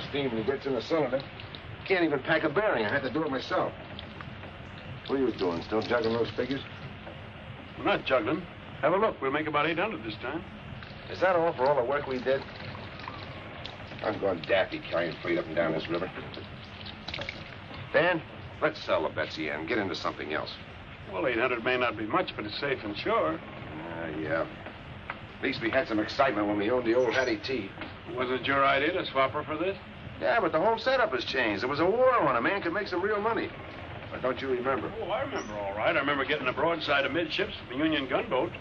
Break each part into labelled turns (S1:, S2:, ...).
S1: Steam when he gets in the cylinder. Can't even pack a bearing. I had to do it myself. What are you doing? Still juggling those figures?
S2: We're not juggling. Have a look. We'll make about 800 this time.
S1: Is that all for all the work we did? I'm going daffy carrying freight up and down this river. Dan, let's sell the Betsy and get into something else.
S2: Well, 800 may not be much, but it's safe and sure.
S1: Yeah. At least we had some excitement when we owned the old Hattie T.
S2: Wasn't it your idea to swap her for this?
S1: Yeah, but the whole setup has changed. There was a war on. A man could make some real money. But don't you remember?
S2: Oh, I remember all right. I remember getting a broadside amidships of the Union gunboat,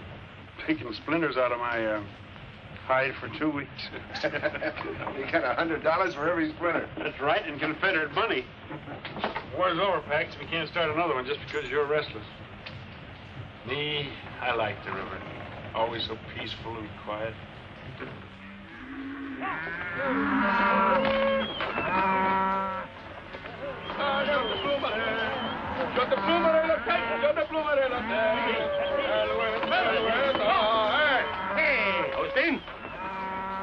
S2: taking splinters out of my hide for 2 weeks.
S1: You got $100 for every splinter.
S2: That's right, and Confederate money. War's over, Pax. We can't start another one just because you're restless. Me, I like the river. Always so peaceful and quiet.
S3: Hey, Austin.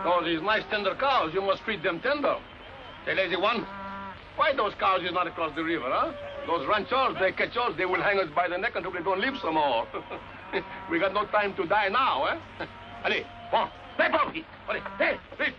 S3: Those is nice tender cows. You must feed them tender. Say, lazy one, why those cows is not across the river, huh? Those ranchers, they catch us, they will hang us by the neck until they don't live some more. We got no time to die now, eh? Allez, bon, play ball. Allez, hey, hey.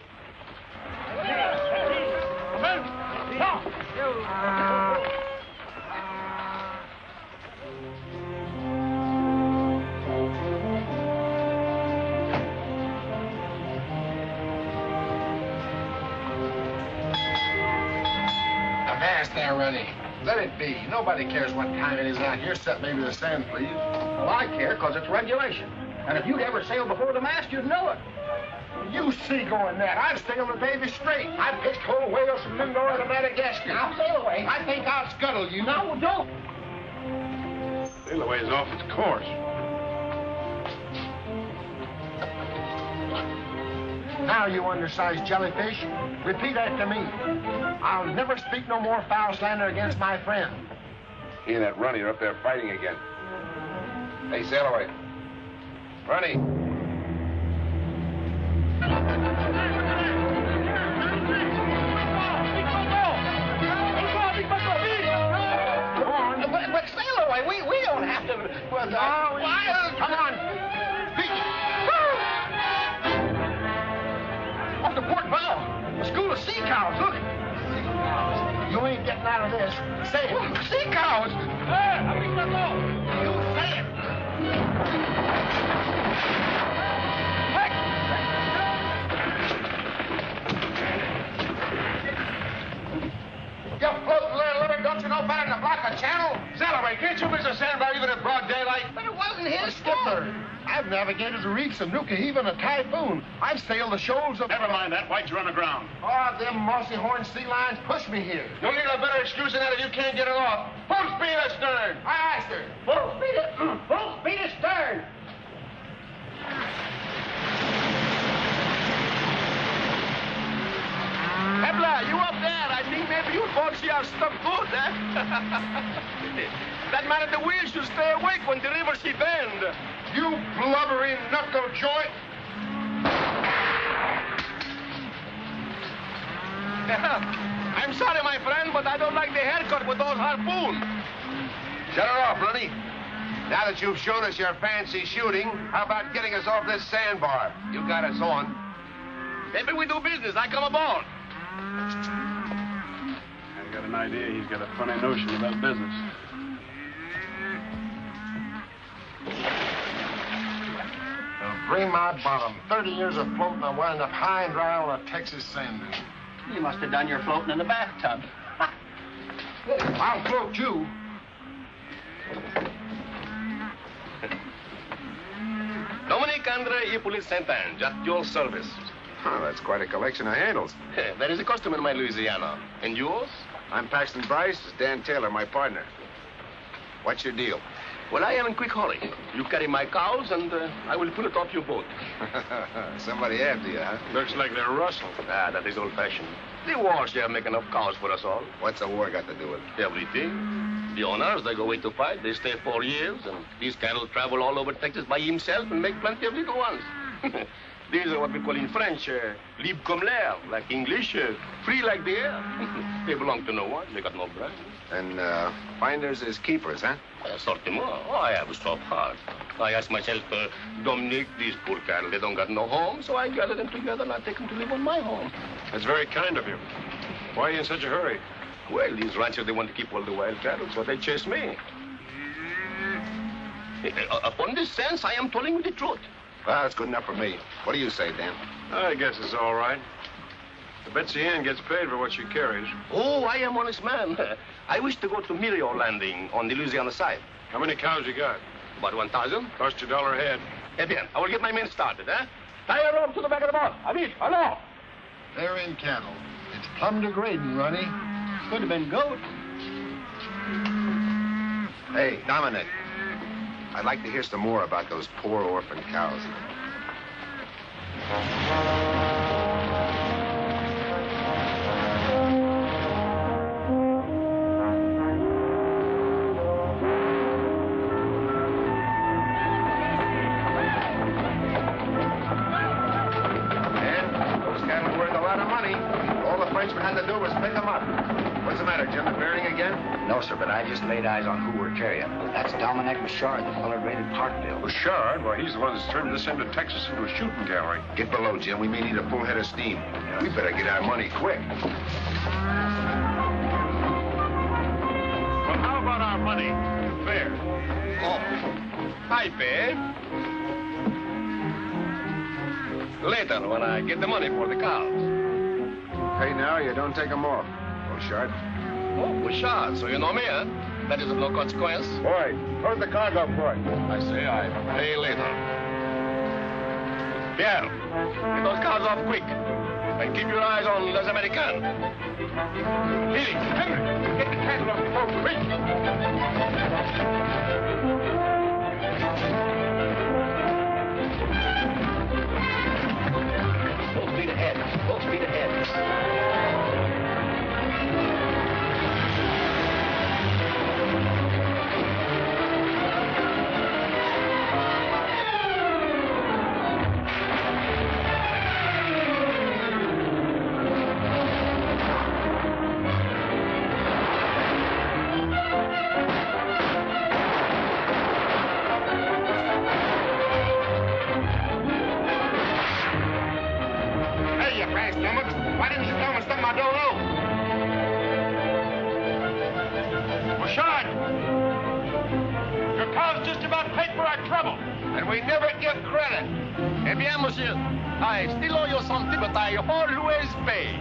S1: Avast there, Rennie. Let it be. Nobody cares what time it is out here, except maybe the sand, please.
S3: Well, I care, because it's regulation. And if you'd ever sailed before the mast, you'd know it.
S1: You seagoing that. I'd stay on the Davy straight. I'd pitch whole whales from Mindoro to Madagascar.
S3: Now, sail away.
S1: I think I'll scuttle you.
S3: No, don't.
S2: Sail away is off its course.
S1: Now, you undersized jellyfish, repeat after me. I'll never speak no more foul slander against my friend. He and that Runny are up there fighting again. Hey, sail away. Runny.
S3: But sail away. We don't have to. Well, come on. Beach. Off the port bow. A school of sea cows. Look. Sea cows.
S1: You ain't getting out of this. Say it.
S3: Sea cows. You say it.
S1: You floating little liver, don't you know better than to block a channel?
S3: Sail away. Can't you miss a sandbar even at broad daylight? But it wasn't his
S1: a skipper. I've navigated the reefs of Nuku-Hiva in a typhoon. I've sailed the shoals of...
S2: Never mind that. Why'd you run aground?
S1: Oh, them mossy horn sea lions pushed me here.
S3: You'll need a better excuse than that if you can't get it off. Full speed astern.
S1: Aye, aye, sir.
S4: Full speed astern.
S3: Hebla, you up there? I think maybe you folks here are stuck good, eh? That man at the wheel should stay awake when the river she bend.
S1: You blubbering knuckle joint.
S3: I'm sorry, my friend, but I don't like the haircut with those harpoons.
S1: Shut her off, Lunny. Now that you've shown us your fancy shooting, how about getting us off this sandbar? You got us on.
S3: Maybe we do business. I come aboard.
S2: I've got an idea he's got a funny notion about business.
S1: Bring my bottom. 30 years of floating, I wound up high and dry on a Texas sand dune.
S4: You must have done your floating in the bathtub.
S1: I'll float you.
S3: Dominic Andre Hippolyte Saint-Ange, at your service.
S1: Oh, that's quite a collection of handles.
S3: That is a custom in my Louisiana. And yours?
S1: I'm Paxton Bryce. This is Dan Taylor, my partner. What's your deal?
S3: Well, I am in quick hurry. You carry my cows, and I will pull it off your boat.
S1: Somebody after you, huh?
S2: Looks like they're rustled.
S3: Ah, that is old-fashioned. The wars there make enough cows for us all.
S1: What's a war got to do with it?
S3: Everything. The owners, they go away to fight. They stay 4 years, and these cattle travel all over Texas by himself and make plenty of little ones. These are what we call in French, libre comme l'air, like English, free like the air. They belong to no one. They got no brand.
S1: And finders is keepers, huh?
S3: Certainement. Oh, I have a soft heart. I ask myself, Dominic, these poor cattle, they don't got no home, so I gather them together and I take them to live on my home.
S2: That's very kind of you. Why are you in such a hurry?
S3: Well, these ranchers, they want to keep all the wild cattle, so they chase me. Upon this sense, I am telling you the truth.
S1: Well, that's good enough for me. What do you say, Dan?
S2: I guess it's all right. The Betsy Ann gets paid for what she carries.
S3: Oh, I am honest man. I wish to go to Mirio Landing on the Louisiana side.
S2: How many cows you got?
S3: About 1,000.
S2: Cost you $1 a head.
S3: Eh bien, I will get my men started, eh? Tie a rope to the back of the boat. Avis, hello.
S1: They're in cattle. It's plumb degrading, Ronnie.
S4: Could have been goat.
S1: Hey, Dominic. I'd like to hear some more about those poor orphan cows. And those cattle were worth a lot of money. All the Frenchman had to do was pick them up. What's the matter, Jim? The bearing again?
S5: No, sir, but I just laid eyes on who we're carrying. That's Dominic Bouchard, the feller raided Parkville.
S2: Bouchard? Well, he's the one that's turned this end of Texas into a shooting gallery.
S1: Get below, Jim. We may need a full head of steam. We better get our money quick.
S2: Well, how about our money? Fair.
S3: Oh, I pay. Later, when I get the money for the cows.
S1: Pay now, you don't take them off. Bouchard.
S3: Oh, Bouchard, so you know me, huh? That is of no consequence.
S1: Boy, where's the cargo for it?
S3: I say I pay later. Pierre, get those cows off quick. And keep your eyes on Les Americains. Felix, Henry, get the cattle off the boat, quick.
S5: Full speed ahead. Full speed ahead.
S1: Hey, you fast stomachs. Why didn't you come and stuff my door open? Bouchard! Your cows just about paid for our trouble. And we never give credit.
S3: Eh bien, monsieur, I still owe you something, but I always pay.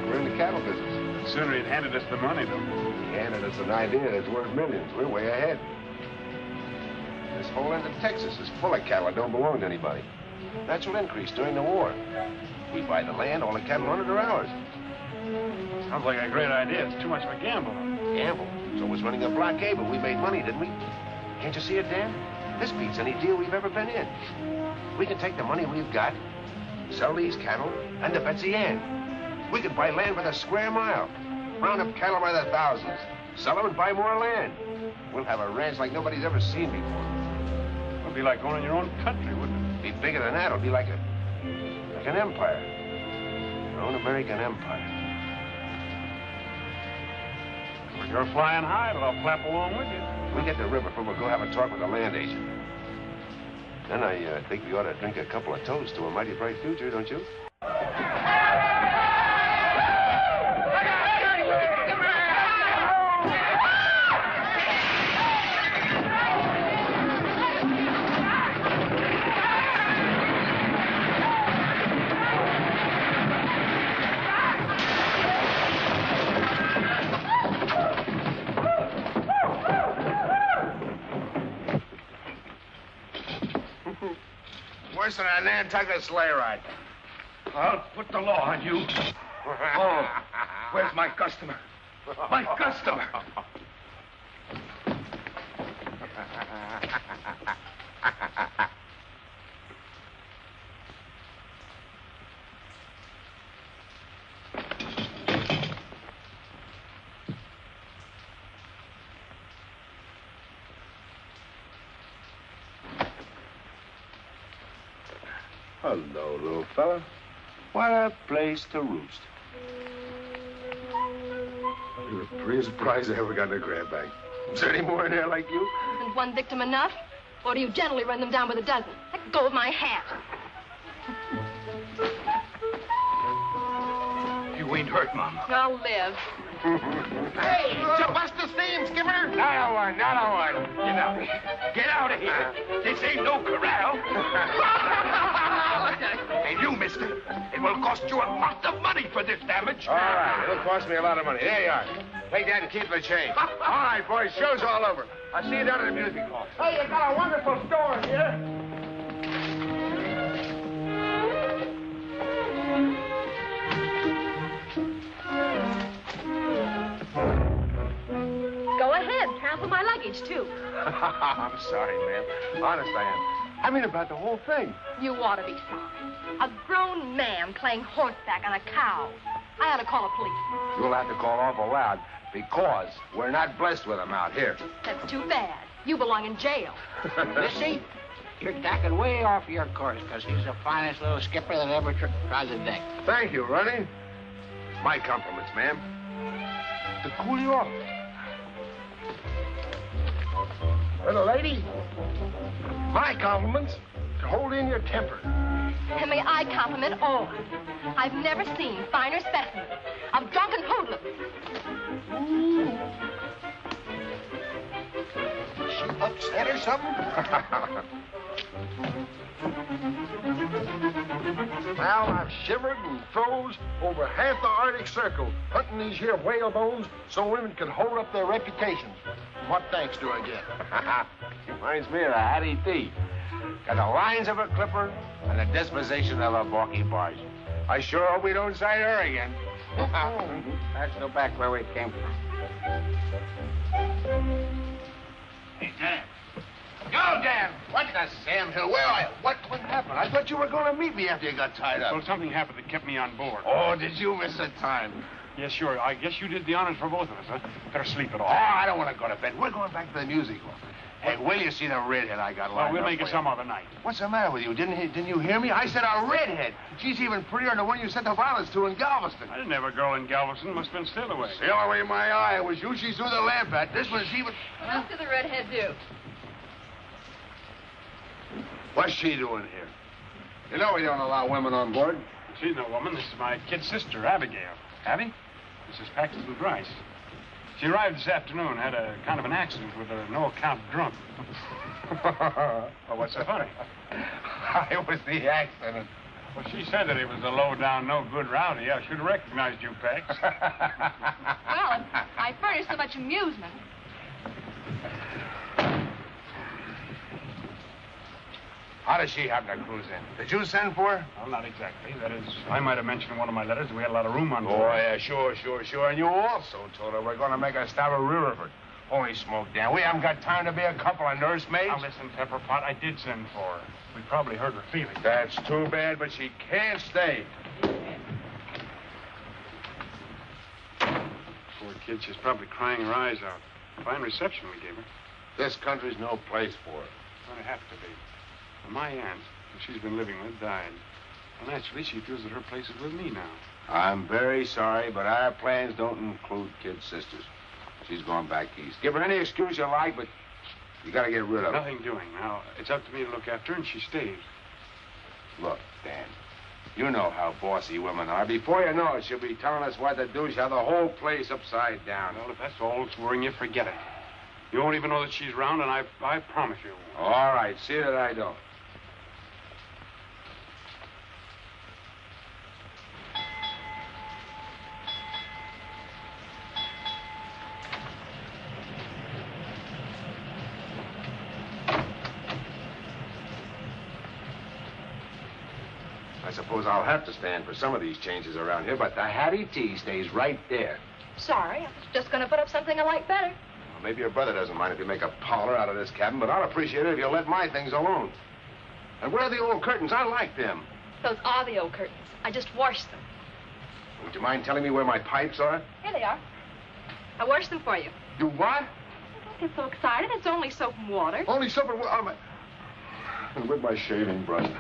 S1: We're in the cattle business.
S2: Sooner he'd handed us the money, though.
S1: He handed us an idea that's worth millions. We're way ahead. This whole end of Texas is full of cattle that don't belong to anybody. Natural increase during the war. We buy the land, all the cattle on it are ours.
S2: Sounds like a great idea. It's too much of a gamble.
S1: Gamble? So was running a blockade, but we made money, didn't we? Can't you see it, Dan? This beats any deal we've ever been in. We can take the money we've got, sell these cattle, and the Betsy Ann. We could buy land by the square mile, round up cattle by the thousands, sell them and buy more land. We'll have a ranch like nobody's ever seen before.
S2: It'd be like owning your own country, wouldn't it?
S1: Be bigger than that. It'll be like an empire. Our own American empire.
S2: Well, you're flying high, but I'll clap along with you.
S1: We get the river from, we'll go have a talk with the land agent. Then I think we ought to drink a couple of toasts to a mighty bright future, don't you? Worse than a Nantucket sleigh ride.
S3: I'll put the law on you. Oh, where's my customer? My customer!
S1: Hello, little fella. What a place to roost. You're the prettiest prize I ever got in a grab bag. Is there any more in there like you?
S6: Isn't one victim enough? Or do you generally run them down with a dozen? Let go of my hat.
S3: You ain't hurt, Mama.
S6: I'll live.
S1: Hey, you bust the steam, skipper? Not a one.
S3: Get out of here. This ain't no corral. And you, mister, it will cost you a lot of money for this damage.
S1: All right, it'll cost me a lot of money. There you are. Take that and keep the change. All right, boys, show's all over. I'll see you down at the music hall.
S4: Hey, you got a wonderful store here.
S6: Go ahead. Trample my luggage, too.
S1: I'm sorry, ma'am. Honest, I am. I mean about the whole thing.
S6: You ought to be sorry. A grown man playing horseback on a cow. I ought to call the police.
S1: You'll have to call awful loud because we're not blessed with them out here.
S6: That's too bad. You belong in jail.
S5: Missy, you're tacking way off your course, because he's the finest little skipper that ever tried the deck.
S1: Thank you, Ronnie. My compliments, ma'am. To cool you off. Little lady, my compliments to hold in your temper.
S6: And may I compliment all. I've never seen finer specimens of drunken hoodlums.
S1: She upset or something? Well, I've shivered and froze over half the Arctic Circle hunting these here whale bones so women can hold up their reputations. What thanks do I get? Reminds me of the Hattie T. Got the lines of a clipper and the disposition of a balky barge. I sure hope we don't sight her again.
S5: Let's go back where we came from.
S3: Hey, Dan. Go, Dan.
S1: What the Sam Hill? Where are you? What happened? I thought you were going to meet me after you got tied up.
S2: Well, something happened that kept me on board.
S1: Oh, did you miss the time?
S2: Yes, sure. I guess you did the honors for both of us, huh? Better sleep it
S1: Oh,
S2: off.
S1: I don't want to go to bed. We're going back to the music hall. Hey, will you see the redhead I got lined
S2: Well, we'll
S1: up
S2: make
S1: for
S2: it
S1: you?
S2: some other night.
S1: What's the matter with you? Didn't you hear me? I said a redhead. She's even prettier than the one you sent the violets to in Galveston.
S2: I didn't have a girl in Galveston. Must have been Stillaway.
S1: Stillaway, my eye. It was you she threw the lamp at. This one's even...
S6: What else did the redhead do?
S1: What's she doing here? You know we don't allow women on board.
S2: She's no woman. This is my kid sister, Abigail. Abby? This is Paxton Bryce. She arrived this afternoon, had a kind of an accident with a no-account drunk.
S1: Well, what's so funny? I was the accident.
S2: Well, she said that he was a low-down, no-good rowdy. I should have recognized you, Pax.
S6: Well, I furnish so much amusement.
S1: How does she happen to cruise in? Did you send for her?
S2: Well, not exactly. That is, I might have mentioned in one of my letters that we had a lot of room on board.
S1: Oh, yeah, sure. And you also told her we're going to make a stop at Riverford. Holy smoke, Dan. We haven't got time to be a couple of nursemaids.
S2: Now, listen, Pepperpot, I did send for her. We probably hurt her feelings.
S1: That's too bad, but she can't stay.
S2: Poor kid, she's probably crying her eyes out. Fine reception we gave her.
S1: This country's no place for her.
S2: It's going to have to be. Well, my aunt, who she's been living with, died. Well, naturally, she feels that her place is with me now.
S1: I'm very sorry, but our plans don't include kid sisters. She's going back east. Give her any excuse you like, but you got to get rid of her.
S2: Nothing doing. Now, it's up to me to look after her, and she stays.
S1: Look, Dan, you know how bossy women are. Before you know it, she'll be telling us what to do. She'll have the whole place upside down.
S2: Well, if that's all that's worrying you, forget it. You won't even know that she's around, and I promise you.
S1: All right, see that I don't. I suppose I'll have to stand for some of these changes around here, but the Hattie T stays right there.
S6: Sorry, I was just going to put up something I like better.
S1: Well, maybe your brother doesn't mind if you make a parlor out of this cabin, but I'll appreciate it if you'll let my things alone. And where are the old curtains? I like them.
S6: Those are the old curtains. I just washed them.
S1: Would you mind telling me where my pipes are?
S6: Here they are. I washed them for you.
S1: You what?
S6: Don't get so excited. It's only soap and water.
S1: Only soap and water. And with my shaving brush.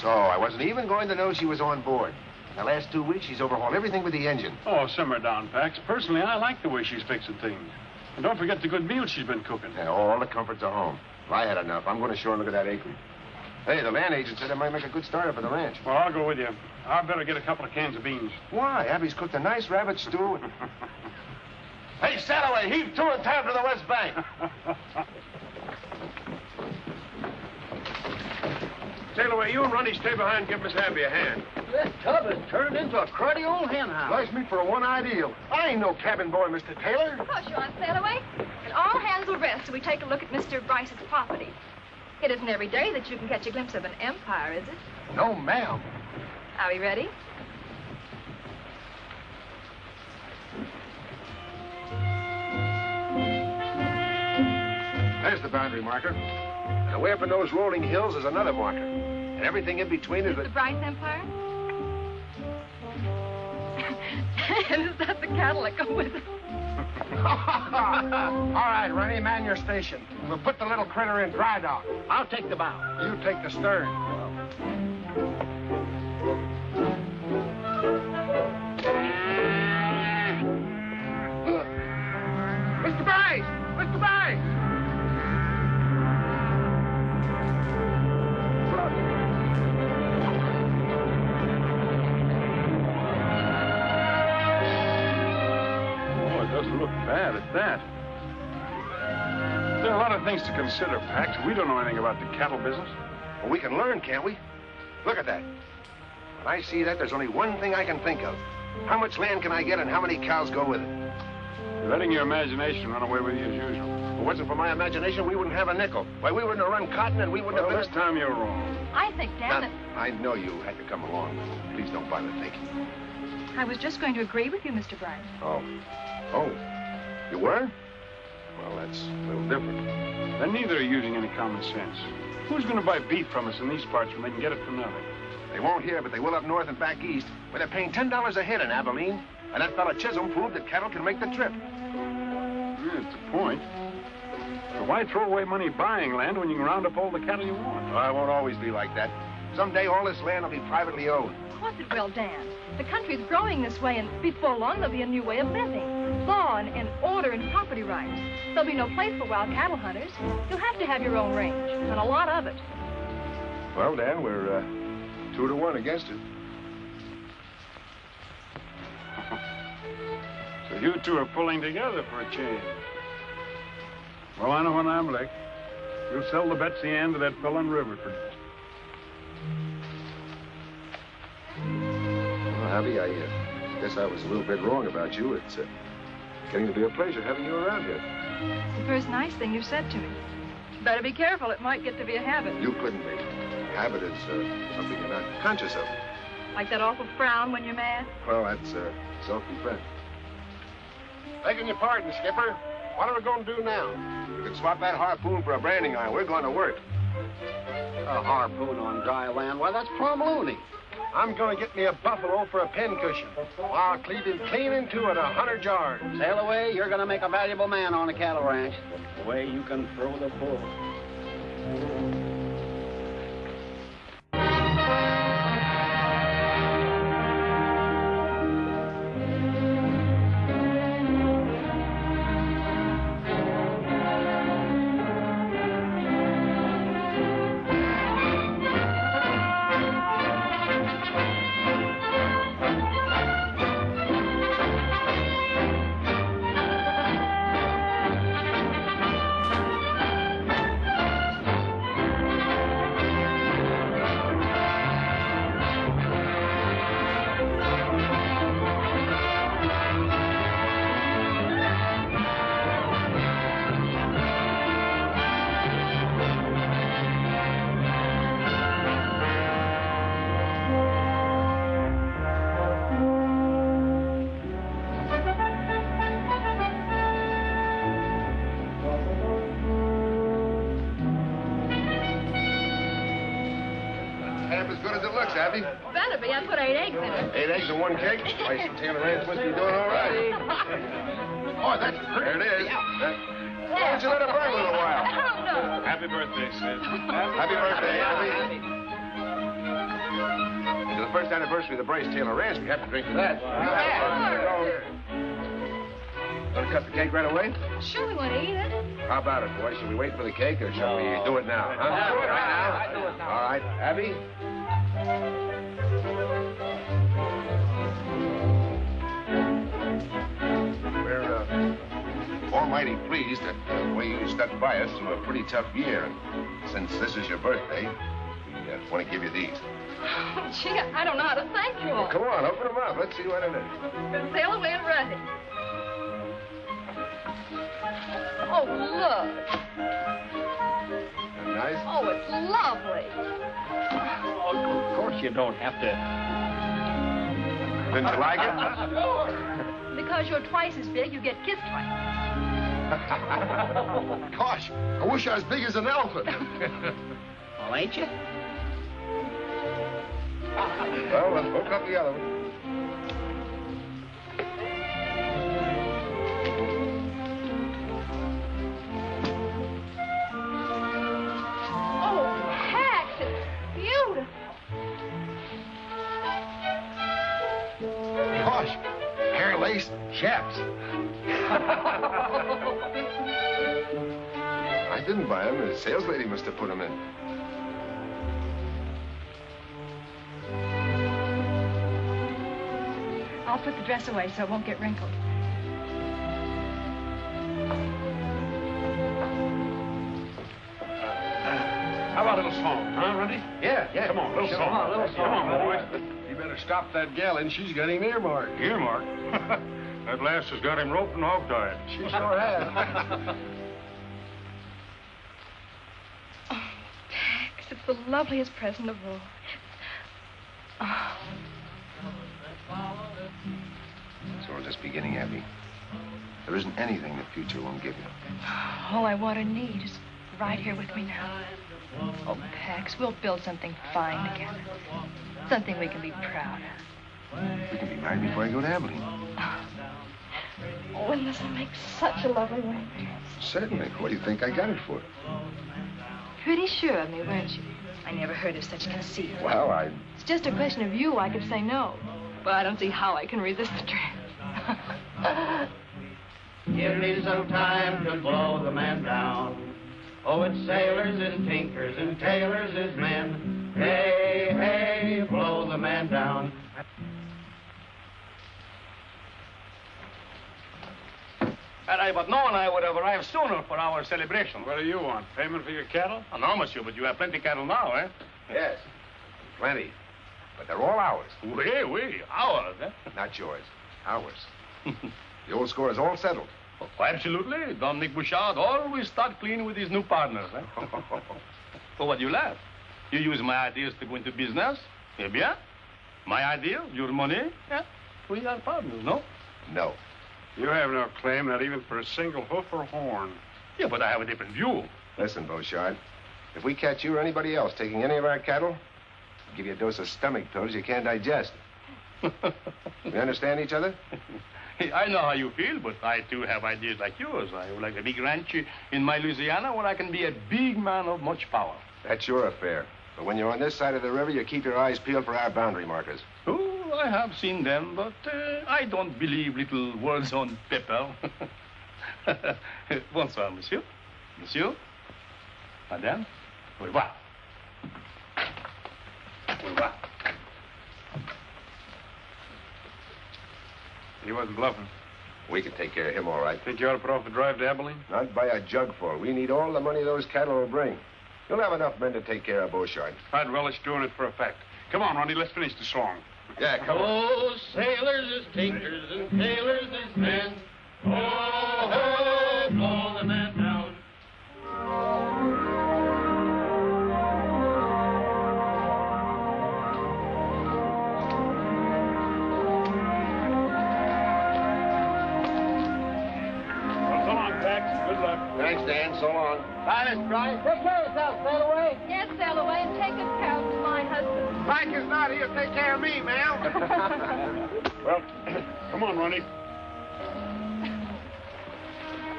S1: So, I wasn't even going to know she was on board. In the last 2 weeks, she's overhauled everything with the engine.
S2: Oh, simmer down, Pax. Personally, I like the way she's fixing things. And don't forget the good meals she's been cooking.
S1: Yeah, all the comforts are home. If I had enough, I'm going to shore and look at that acreage. Hey, the land agent said it might make a good starter for the ranch.
S2: Well, I'll go with you. I better get a couple of cans of beans.
S1: Why? Abby's cooked a nice rabbit stew. Hey, Sattaway, heave to in time for the West Bank.
S3: Sail away. You and Ronnie stay behind and give Miss Abby a hand.
S5: This tub has turned into a cruddy old hen house.
S4: Likes me for a one ideal. I ain't no cabin boy, Mr. Taylor.
S6: Of course you want to sail away. And all hands will rest till we take a look at Mr. Bryce's property. It isn't every day that you can catch a glimpse of an empire, is it?
S4: No, ma'am.
S6: Are we ready?
S1: There's the boundary marker. And away up in those rolling hills is another marker. And everything in between is...
S6: The Bryce Empire? And is that the cattle that go with it?
S4: All right, Ronnie, man your station. We'll put the little critter in dry dock.
S5: I'll take the bow.
S4: You take the stern. Mr. Bryce! Mr. Bryce!
S2: Doesn't look bad at that. There are a lot of things to consider, Pax. We don't know anything about the cattle business.
S1: Well, we can learn, can't we? Look at that. When I see that, there's only one thing I can think of. How much land can I get and how many cows go with it?
S2: You're letting your imagination run away with you as usual.
S1: If it wasn't for my imagination, we wouldn't have a nickel. Why, we wouldn't have run cotton and we wouldn't
S2: Well,
S1: have
S2: this
S1: been...
S2: time you're wrong.
S6: I think, Dan, that
S1: I know you had to come along. Please don't bother thinking.
S6: I was just going to agree with you, Mr. Bryce.
S1: Oh. You were? Well, that's a little different.
S2: Then neither are using any common sense. Who's going to buy beef from us in these parts when they can get it for nothing?
S1: They won't here, but they will up north and back east, where they're paying $10 a head in Abilene. And that fella Chisholm proved that cattle can make the trip.
S2: Yeah, that's the point. So why throw away money buying land when you can round up all the cattle you want?
S1: Well, it won't always be like that. Someday all this land will be privately owned.
S6: Of course it will, Dan. The country's growing this way, and before long there'll be a new way of living. law and order and property rights. There'll be no place for wild cattle hunters. You'll have to have your own range, and a lot of it.
S1: Well, Dan, we're 2-1 against it.
S2: So you two are pulling together for a change. Well, I know when I'm licked. You'll sell the Betsy Ann to that fellow in Riverford.
S1: Well, Javi, I guess I was a little bit wrong about you. It's getting to be a pleasure having you around here.
S6: It's the first nice thing you've said to me. Better be careful. It might get to be a habit.
S1: You couldn't be. Habit is something you're not conscious of.
S6: Like that awful frown when you're mad.
S1: Well, that's self-defense.
S4: Begging your pardon, Skipper. What are we going to do now?
S1: You can swap that harpoon for a branding iron. We're going to work.
S5: A harpoon on dry land? Why, that's plumb loony.
S4: I'm going to get me a buffalo for a pincushion. I'll cleave him clean into it 100 yards.
S5: Sail away, you're going to make a valuable man on a cattle ranch. The way you can throw the bull.
S1: Abby?
S6: Better be. I put 8 eggs in it.
S1: 8 eggs and 1 cake? Why, some Taylor Ranch must be doing all right. Oh, that's pretty. There it is. Why don't you let it burn a little while?
S6: Oh, no.
S2: Happy birthday, Sid.
S1: Happy birthday, Abby. It's the first anniversary of the Bryce Taylor Ranch. We have to drink to that. Want to cut the cake right away?
S6: Sure, we want to eat it.
S1: How about it, boys? Shall we wait for the cake, or shall we do it now? Huh?
S5: Do it right now.
S1: I do it now. All right. Abby? We're almighty pleased at the way you stuck by us through a pretty tough year. And since this is your birthday, we want to give you these.
S6: Oh, gee, I don't know how to thank you all.
S1: Well, come on, open them up. Let's see what it is.
S6: Sail away and run it. Oh, look.
S1: Nice?
S6: Oh, it's lovely.
S5: Oh, of course you don't have to.
S1: Didn't you like it?
S6: Sure. Because you're twice as big, you get kissed twice.
S1: Gosh, I wish I was big as an elephant.
S5: Well, ain't you?
S1: Well, let's hook up the other one.
S6: Oh, Pax, it's beautiful.
S1: Gosh, hair lace chaps. I didn't buy them. The sales lady must have put them in.
S6: I'll put the dress away so it won't get wrinkled.
S2: How about a little song, huh, Runty?
S1: Yeah.
S2: Come on, a little song. Come on, boys.
S4: You better stop that gal, and she's got him earmarked.
S2: Earmark? That lass has got him roped and hog-tied.
S4: She sure has.
S6: Oh, Pax, it's the loveliest present of all. Oh.
S1: It's all just beginning, Abby. There isn't anything the future won't give you.
S6: All I want and need is right here with me now. Oh, Pax, we'll build something fine together. Something we can be proud of.
S1: We can be married before I go to Abilene.
S6: Oh, and this will make such a lovely wedding.
S1: Certainly. What do you think I got it for?
S6: Pretty sure of me, weren't you? I never heard of such conceit.
S1: Well,
S6: It's just a question of you. I could say no. But I don't see how I can resist the trick.
S7: Give me some time to blow the man down. Oh, it's sailors and tinkers and tailors is men. Hey, hey, blow the man down.
S3: Had I but known, I would have arrived sooner for our celebration.
S2: What do you want? Payment for your cattle?
S3: Oh, no, monsieur, but you have plenty cattle now, eh?
S1: Yes, plenty. But they're all ours.
S3: Oui, ours, eh?
S1: Not yours, ours. The old score is all settled.
S3: Oh, absolutely. Dominic Bouchard always start clean with his new partners, eh? For what you laugh? You use my ideas to go into business? Eh bien? My idea, your money? Yeah. We are partners, no?
S1: No.
S2: You have no claim, not even for a single hoof or horn.
S3: Yeah, but I have a different view.
S1: Listen, Beauchard, if we catch you or anybody else taking any of our cattle, we'll give you a dose of stomach pills you can't digest. We understand each other?
S3: I know how you feel, but I too have ideas like yours. I would like a big ranch in my Louisiana where I can be a big man of much power.
S1: That's your affair. But when you're on this side of the river, you keep your eyes peeled for our boundary markers.
S3: Oh, I have seen them, but I don't believe little words on paper. Bonsoir, monsieur. Monsieur. Madame. Au revoir. Au revoir.
S2: He wasn't bluffing.
S1: We can take care of him all right.
S2: Think you ought to put off the drive to Abilene?
S1: Not by a jugful. We need all the money those cattle will bring. You'll have enough men to take care of Beauchard.
S2: I'd relish doing it for a fact. Come on, Ronnie, let's finish the song.
S1: Yeah, come on.
S7: Oh, sailors is tinkers and tailors is men. Oh, ho, blow the man down.
S2: Well, so long, Pax. Good luck.
S1: Thanks, Dan. So long.
S5: Bye, Miss Bryce. Take care of yourself, Sailaway.
S6: Yes, Sailaway, and take good care of my husband.
S4: Mike is not here to take care of me, ma'am.
S2: Well, come on, Ronnie.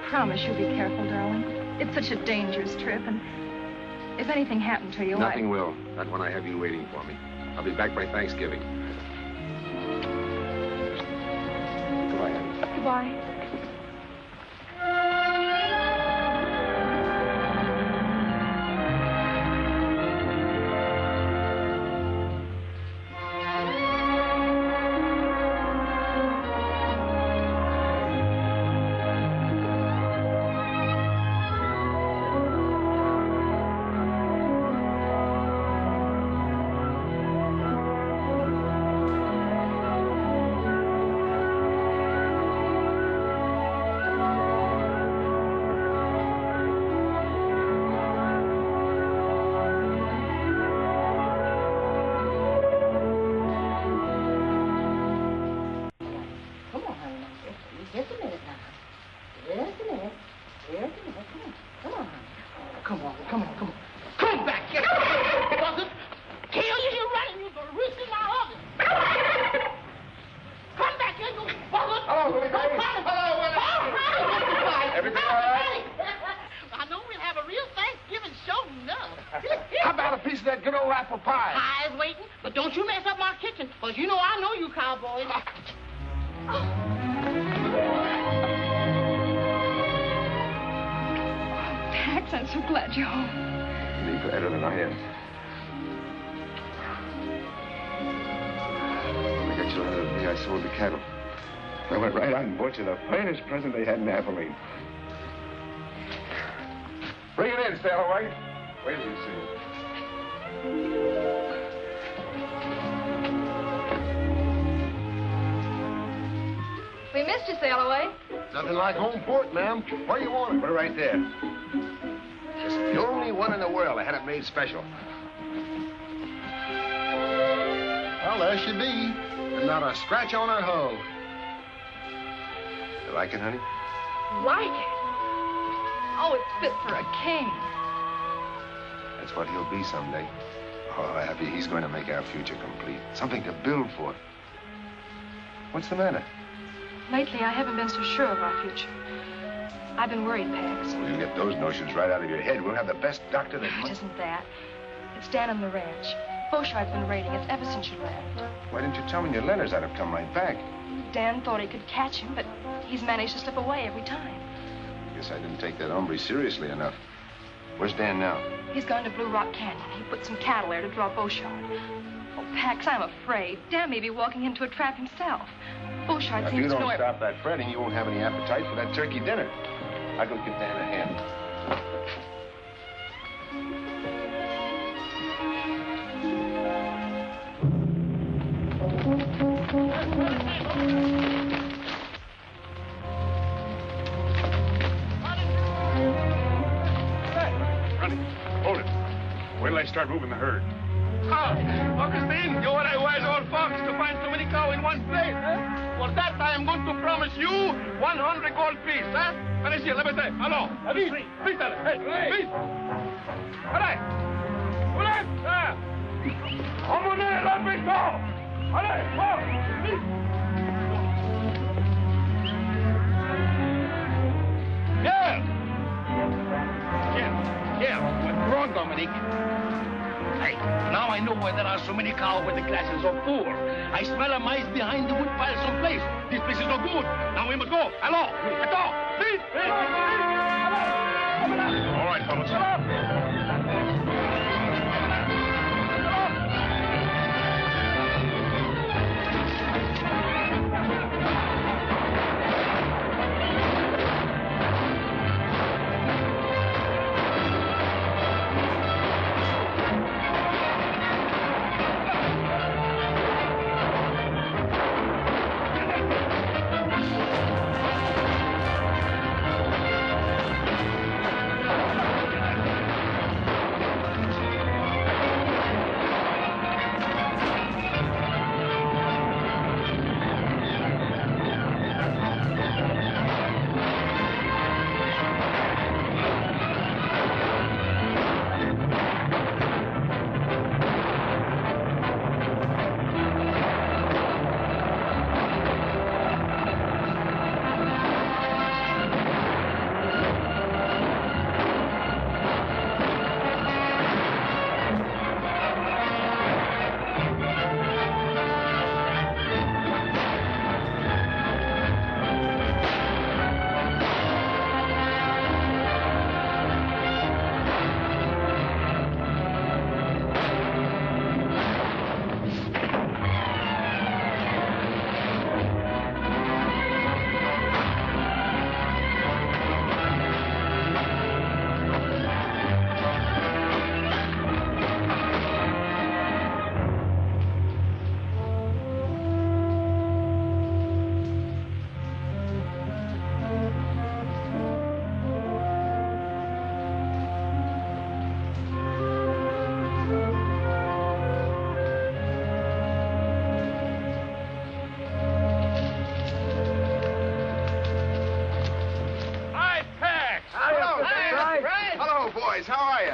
S6: Promise you'll be careful, darling. It's such a dangerous trip, and if anything happened to you,
S1: Nothing will. Not when I have you waiting for me. I'll be back by Thanksgiving. Goodbye, Annie.
S6: Goodbye. I'm so glad you're home.
S1: You'll be gladder than I am. When I got you out of the day, I sold the cattle. I went right out and bought you the finest present they had in Abilene. Bring it in, Sailaway. Wait till you see it.
S6: We missed you, Sailaway.
S4: Nothing like home port, ma'am. Where you want it?
S1: Put it right there. Just the only one in the world I had it made special.
S4: Well, there she be. And not a scratch on her hull.
S1: You like it, honey?
S6: Like it? Oh, it's fit for a king.
S1: That's what he'll be someday. Oh, Abby, he's going to make our future complete. Something to build for. What's the matter?
S6: Lately, I haven't been so sure of our future. I've been worried, Pax.
S1: Well, you get those notions right out of your head. We'll have the best doctor that...
S6: It isn't that. It's Dan and the ranch. Beauchard's been raiding us ever since you left.
S1: Why didn't you tell me your letters? I'd have come right back.
S6: Dan thought he could catch him, but he's managed to slip away every time.
S1: Guess I didn't take that hombre seriously enough. Where's Dan now?
S6: He's gone to Blue Rock Canyon. He put some cattle there to draw Beauchard. Oh, Pax, I'm afraid. Dan may be walking into a trap himself. Beauchard
S1: If
S6: seems
S1: you
S6: to know
S1: don't stop that fretting, you won't have any appetite for that turkey dinner. I'll go give Dan a hand.
S2: Hold it. Wait till I start moving the herd.
S3: Augustine, you are a wise old fox to find so many cows in one place, eh? For that, I am going to promise you 100 gold piece, eh? Allez-y, levez-vous. Allons, vite, vite, allez, vite. Allez, allez, emmenez la victoire. Allez, vite. Yeah, what's wrong, Dominique? Hey, now I know why there are so many cows with the glasses of poor. I smell a mice behind the wood pile someplace. This place is no good. Now we must go. Allons, attends, vite, vite,
S2: All right, fellas.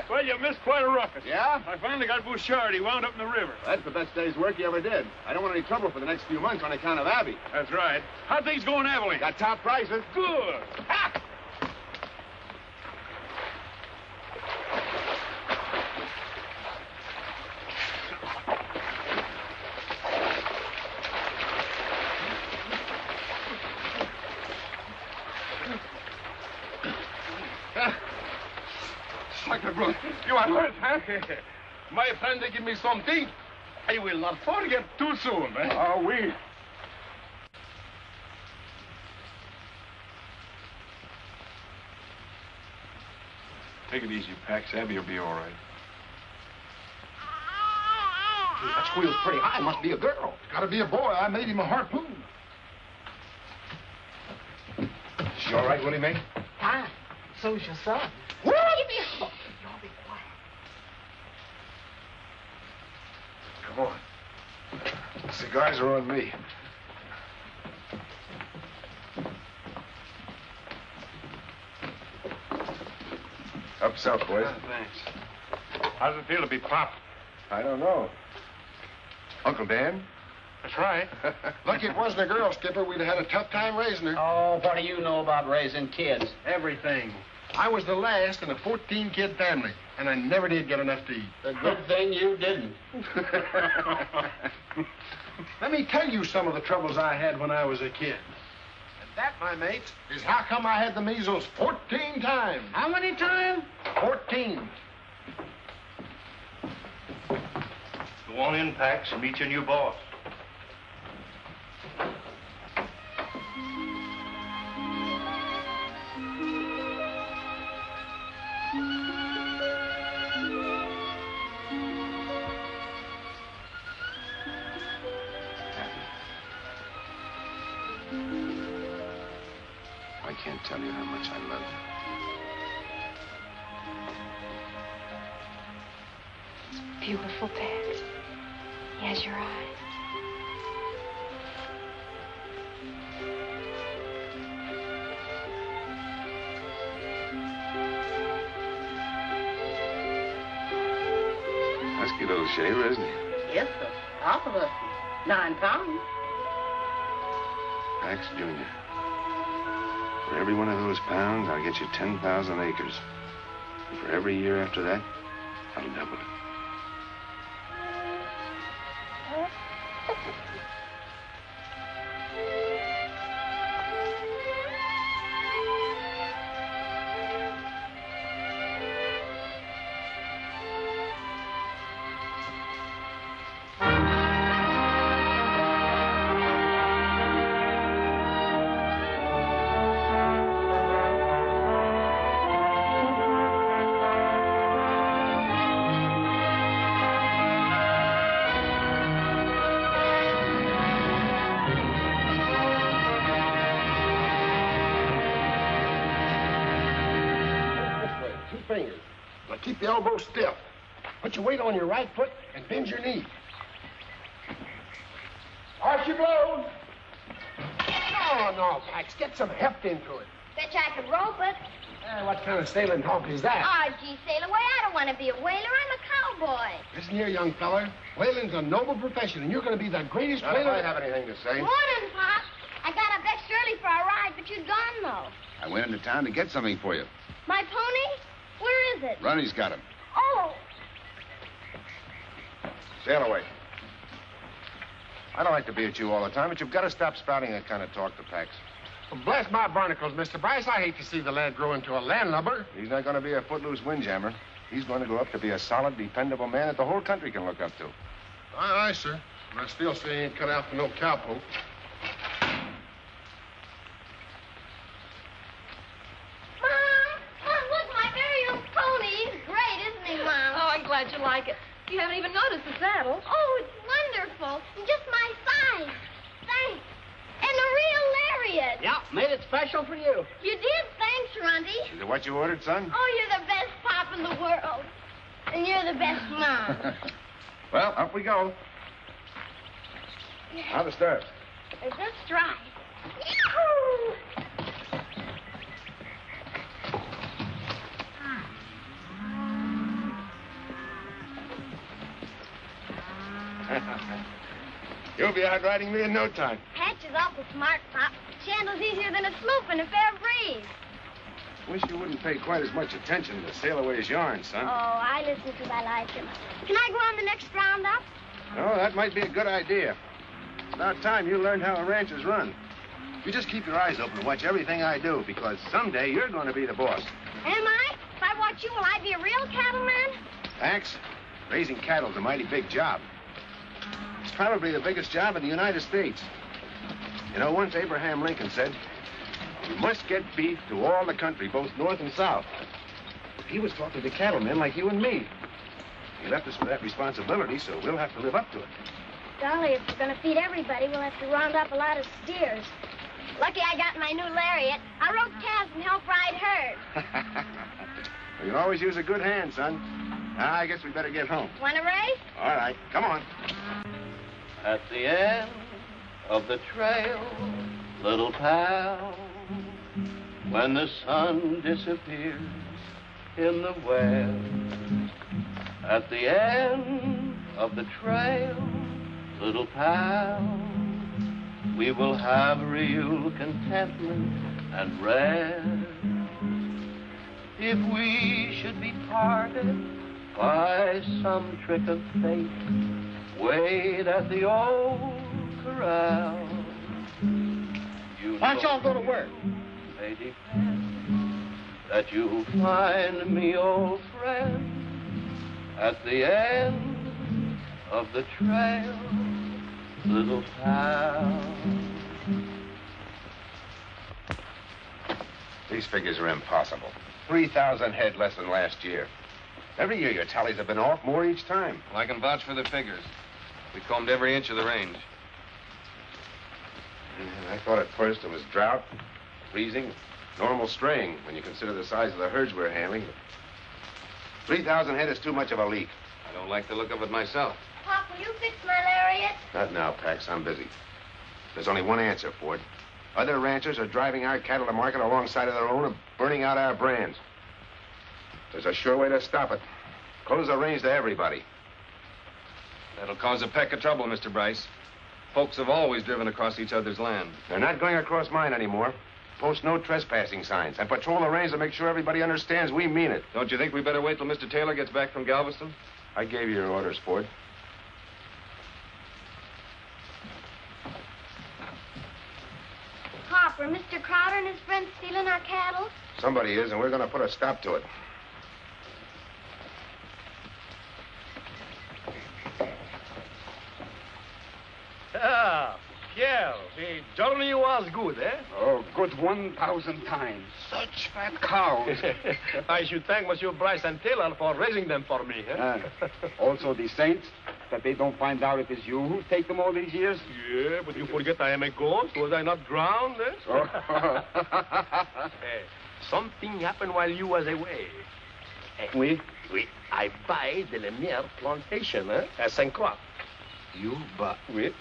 S2: Well, you missed quite a ruckus.
S1: Yeah?
S2: I finally got Bouchard. He wound up in the river.
S1: That's the best day's work you ever did. I don't want any trouble for the next few months on account of Abby.
S2: That's right. How'd things go in Abilene?
S1: Got top prices.
S2: Good.
S1: Ha!
S3: Sacre, you are hurt, huh? My friend, they give me something. I will not forget too soon, eh?
S2: Oh, we. Take it easy, Pax. Abby will be all right.
S4: That squeal's pretty high. Must be a girl. Gotta be a boy. I made him a harpoon.
S1: She all right, Willie Mae?
S8: Fine. So's your son.
S4: What?
S8: Give me a hug. Y'all be quiet.
S1: Come on. The cigars are on me. Up south, boys.
S2: Thanks. How's it feel to be Pop?
S1: I don't know. Uncle Dan?
S2: That's right.
S4: Lucky it wasn't a girl, Skipper. We'd have had a tough time raising her.
S5: Oh, what do you know about raising kids?
S4: Everything. I was the last in a 14-kid family, and I never did get enough to eat.
S7: The good thing you didn't.
S4: Let me tell you some of the troubles I had when I was a kid. And that, my mates, is how come I had the measles 14 times.
S5: How many times?
S4: 14.
S9: Go on in, Pax, and meet your new boss.
S1: I can't tell you how much I love you.
S10: It's beautiful, Pax. He has your eyes.
S1: Husky little shaver, isn't he?
S8: Yes, sir. Half of us. 9 pounds.
S1: Pax Jr. For every one of those pounds, I'll get you 10,000 acres. And for every year after that, I'll double it.
S4: Fingers. Now keep the elbow stiff. Put your weight on your right foot and bend your knee. Arch your blows. No, Pax. Get some heft into it.
S11: Bet you I could rope it.
S4: What kind of sailing talk is that?
S11: Oh, gee, sail away. I don't want to be a whaler. I'm a cowboy.
S4: Listen here, young feller. Whaling's a noble profession, and you're going to be the greatest
S1: Not if
S4: whaler.
S1: I have anything to say.
S11: Morning, Pop. I got up extra early for a ride, but you'd gone, though.
S1: I went into town to get something for you.
S11: My pony? Where is it?
S1: Ronnie's got him.
S11: Oh,
S1: Sail away. I don't like to be at you all the time, but you've got to stop spouting that kind of talk to Pax.
S4: Well, bless my barnacles, Mr. Bryce. I hate to see the lad grow into a landlubber.
S1: He's not going to be a footloose windjammer. He's going to grow up to be a solid, dependable man that the whole country can look up to.
S4: Aye, sir. But I still say he ain't cut out for no cowpoke.
S11: Mom, look, my very own pony. He's great, isn't he, Mom?
S6: Oh, I'm glad you like it. You haven't even noticed the saddle.
S11: Oh, it's wonderful. And just my size. Thanks. And a real lariat.
S5: Yeah, made it special for you.
S11: You did. Thanks, Runty.
S1: Is it what you ordered, son?
S11: Oh, you're the best pop in the world. And you're the best mom.
S1: Well, up we go. Now the stirrups.
S11: There's this stride. Yahoo!
S1: You'll be out riding me in no time.
S11: Patch is awful smart, Pop. Chandler's easier than a sloop in a fair breeze.
S1: Wish you wouldn't pay quite as much attention to Sail Away's yarn, son.
S11: Oh, I listen because I like him. Can I go on the next roundup?
S1: Oh, that might be a good idea. It's about time you learned how a ranch is run. You just keep your eyes open and watch everything I do, because someday you're going to be the boss.
S11: Am I? If I watch you, will I be a real cattleman?
S1: Thanks. Raising cattle's a mighty big job. It's probably the biggest job in the United States. You know, once Abraham Lincoln said, "You must get beef to all the country, both north and south." He was talking to cattlemen like you and me. He left us with that responsibility, so we'll have to live up to it.
S11: Golly, if we're going to feed everybody, we'll have to round up a lot of steers. Lucky I got my new lariat. I rode calves and helped ride herd.
S1: You can always use a good hand, son. Now, I guess we better get home.
S11: Want to race?
S1: All right, come on.
S7: At the end of the trail, little pal, when the sun disappears in the west. At the end of the trail, little pal, we will have real contentment and rest. if we should be parted by some trick of fate, wait at the old corral.
S5: Why don't y'all go to work?
S7: May depend that you'll find me, old friend, at the end of the trail, little pal.
S1: These figures are impossible. 3,000 head less than last year. Every year your tallies have been off, more each time.
S12: Well, I can vouch for the figures. We combed every inch of the range.
S1: I thought at first it was drought, freezing, normal straying, when you consider the size of the herds we're handling. 3,000 head is too much of a leak.
S12: I don't like the look of it myself.
S11: Pop, will you fix my lariat?
S1: Not now, Pax. I'm busy. There's only one answer, Ford. Other ranchers are driving our cattle to market alongside of their own and burning out our brands. There's a sure way to stop it. Close the range to everybody.
S12: That'll cause a peck of trouble, Mr. Bryce. Folks have always driven across each other's land.
S1: They're not going across mine anymore. Post no trespassing signs and patrol the range to make sure everybody understands we mean it.
S12: Don't you think we better wait till Mr. Taylor gets back from Galveston?
S1: I gave you your orders, Ford.
S11: Pop, are Mr. Crowder and his friends stealing our cattle?
S1: Somebody is, and we're going to put a stop to it.
S3: Ah, Pierre, the journey was good, eh?
S13: Oh, good 1,000 times. Such fat cows.
S3: I should thank Monsieur Bryce and Taylor for raising them for me, eh?
S13: Also the saints, that they don't find out it is you who take them all these years.
S3: Yeah, but you forget I am a ghost. Was I not drowned, eh?
S13: Oh.
S3: Hey, something happened while you was away.
S13: Oui?
S3: Oui. I buy the Lemire plantation, eh? At St. Croix.
S13: You buy? Oui.